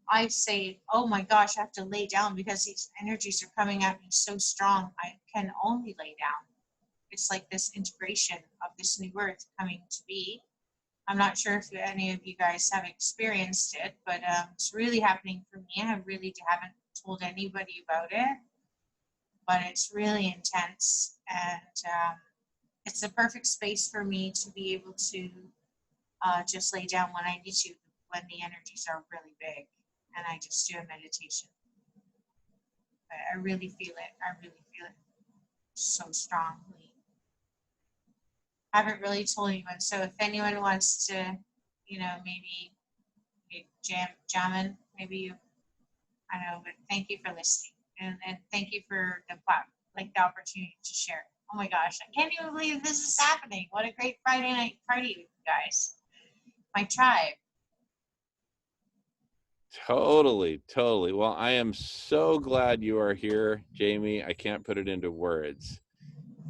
I say, oh my gosh, I have to lay down because these energies are coming at me so strong. I can only lay down. It's like this integration of this new earth coming to be. I'm not sure if any of you guys have experienced it, but it's really happening for me. I really haven't told anybody about it, but it's really intense. And it's the perfect space for me to be able to just lay down when I need to, when the energies are really big. And I just do a meditation. But I really feel it. I really feel it so strongly. I haven't really told anyone. So if anyone wants to, you know, maybe jam in, maybe you, I don't know, but thank you for listening. And thank you for like the opportunity to share. Oh my gosh, I can't even believe this is happening. What a great Friday night party with you guys. My tribe. Totally, totally. Well, I am so glad you are here, Jamie. I can't put it into words.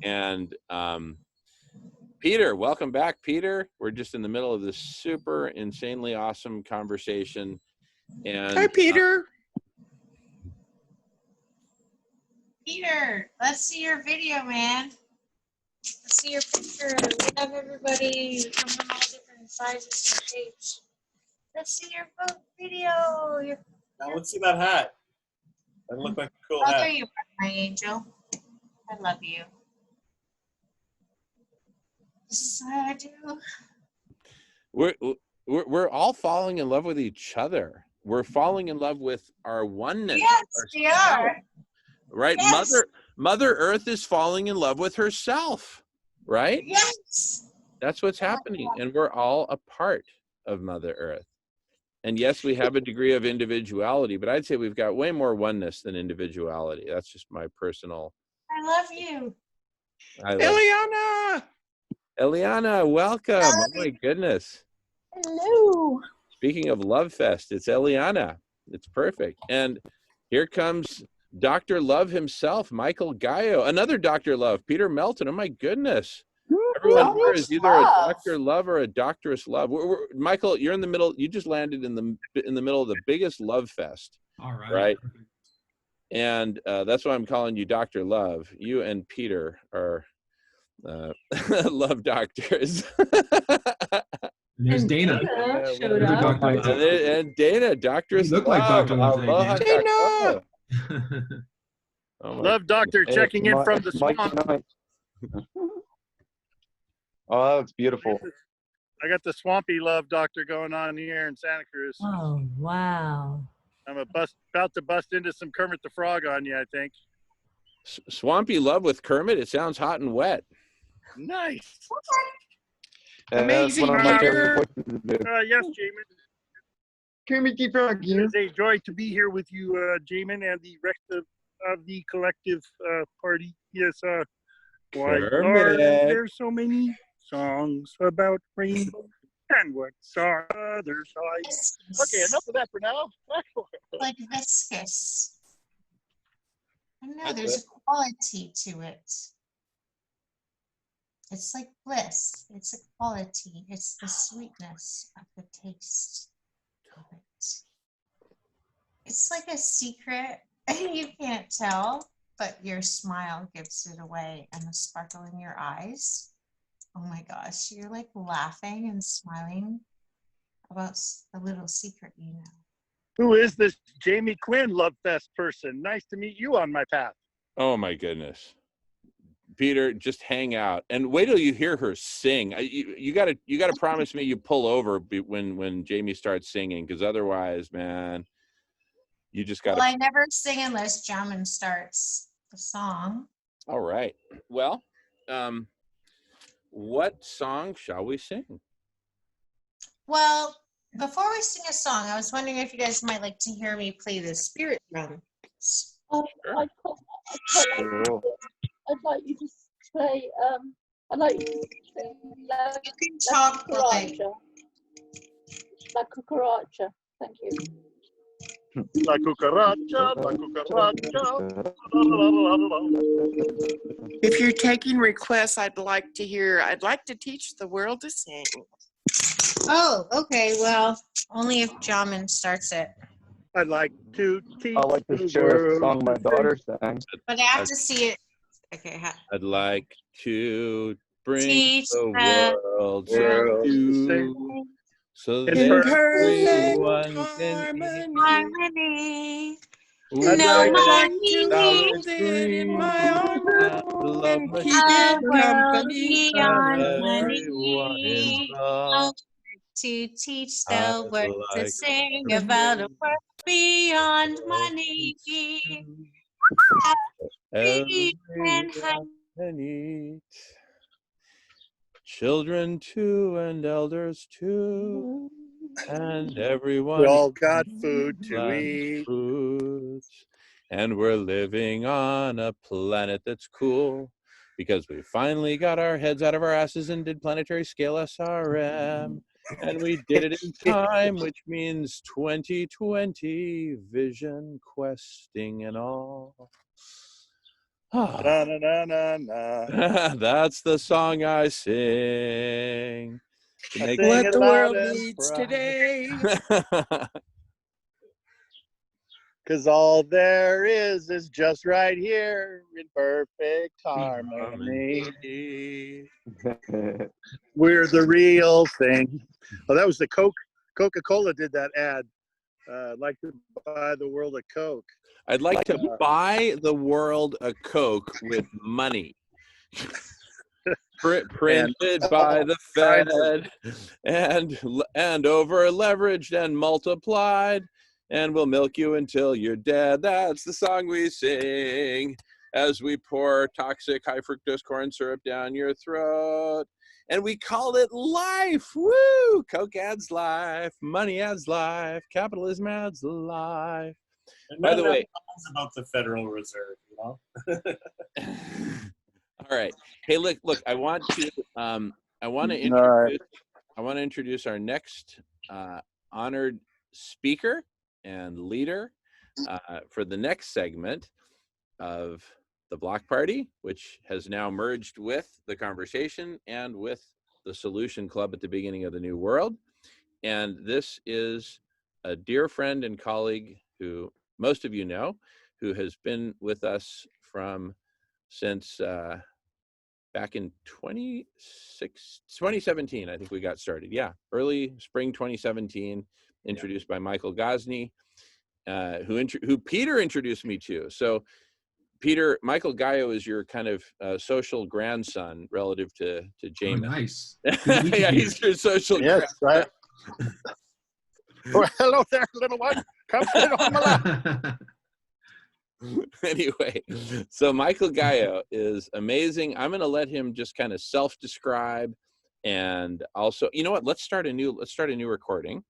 And Peter, welcome back, Peter. We're just in the middle of this super insanely awesome conversation. And hi, Peter. Peter, let's see your video, man. Let's see your picture. We have everybody who come in all different sizes and shapes. Let's see your video. Your Now let's see that hat. That looked like a cool oh, hat. there you are, my angel. I love you. This is what I do. we're all falling in love with each other. We're falling in love with our oneness. Yes, we are. Right? Yes. Mother Earth is falling in love with herself, right? Yes. That's what's happening. And we're all a part of Mother Earth. And yes, we have a degree of individuality, but I'd say we've got way more oneness than individuality. That's just my personal. I love you. Eliana. Eliana, welcome. Oh my goodness. Hello. Speaking of Love Fest, it's Eliana. It's perfect. And here comes Dr. Love himself, Michael Gallo. Another Dr. Love, Peter Melton. Oh my goodness. Everyone here is either a Dr. Love or a Doctoress Love. Michael, you're in the middle. You just landed in the middle of the biggest Love Fest. All right. Right? And that's why I'm calling you Dr. Love. You and Peter are love doctors. There's And Dana. showed There's a up. Dr. Love. And Dana, Doctoress You look Love. like Dr. Love today, Aloha, Dana. Dr. Love. Oh my Love Doctor Hey, checking in from the Mike swamp. tonight. Oh, that's beautiful. I got the swampy Love Doctor going on here in Santa Cruz. Oh, wow. I'm about to bust into some Kermit the Frog on you, I think. Swampy Love with Kermit. It sounds hot and wet. Nice. That's one of my favorite voices to do. Yes, Jamin. Kermit the Frog, It is a joy to be here with you, Jamin, and the rest of the collective party. Yes, why are Kermit. there so many songs about rainbow? And what's our other side? Okay, enough of that for now. Like viscous. I don't know, That's there's it. a quality to it. It's like bliss. It's a quality. It's the sweetness of the taste of it. It's like a secret. You can't tell, but your smile gives it away, and the sparkle in your eyes. Oh my gosh, you're like laughing and smiling about a little secret you know. Who is this Jamie Quinn Love Fest person? Nice to meet you on my path. Oh my goodness. Peter, just hang out and wait till you hear her sing. You gotta promise me you pull over when Jamie starts singing, because otherwise, man, you just gotta. Well, I never sing unless Jamin starts the song. All right. Well, what song shall we sing? Well, before we sing a song, I was wondering if you guys might like to hear me play the spirit drum. I'd like you to play. I'd like you to sing. You can talk like. La cucaracha. Thank you. La cucaracha, la cucaracha. If you're taking requests, I'd like to teach the world to sing. Oh, okay. Well, only if Jamin starts it. I'd like to teach I like the to share a world song my to sing. daughter sang. But I have to see it. Okay. I'd like to bring Teach the the world world to to you, sing. so In that perfect everyone can harmony. I'd No like money. Hold it in my arms and keep A it world company. beyond everyone money. involved. To teach I'd the world to like sing about a world beyond money. Happy and everyone can eat. Children too and elders too, and everyone We all got food to plants eat. fruits. And we're living on a planet that's cool because we finally got our heads out of our asses and did planetary scale SRM. And we did it in time, which means 2020 vision questing and all. Na, na, na, na, na. That's the song I sing. To I make sing What it the loud world and needs proud. today. Cause all there is just right here in perfect harmony. We're the real thing. Oh, that was the Coca-Cola did that ad. I'd like to buy the world a Coke. I'd like to buy the world a Coke with money. Printed by the Fed and over leveraged and multiplied, and we'll milk you until you're dead. That's the song we sing as we pour toxic high fructose corn syrup down your throat. And we called it life. Woo! Coke adds life, money adds life, capitalism adds life. And By the way, about the Federal Reserve, you know. All right. Hey, look. I want to introduce our next honored speaker and leader for the next segment of the Block Party, which has now merged with the conversation and with the Solution Club at the beginning of the New World. And this is a dear friend and colleague who most of you know, who has been with us since back in 2017, I think we got started. Yeah, early spring 2017, introduced by Michael Gosney, who Peter introduced me to. So Peter, Michael Gaio is your kind of social grandson relative to Jamin. Oh, nice. Good to meet you, Yeah, Peter. he's your social Yes, grandson. Well, hello there, little one. Come sit on my lap. Anyway, so Michael Gaio is amazing. I'm going to let him just kind of self-describe, and also, you know what? Let's start a new recording,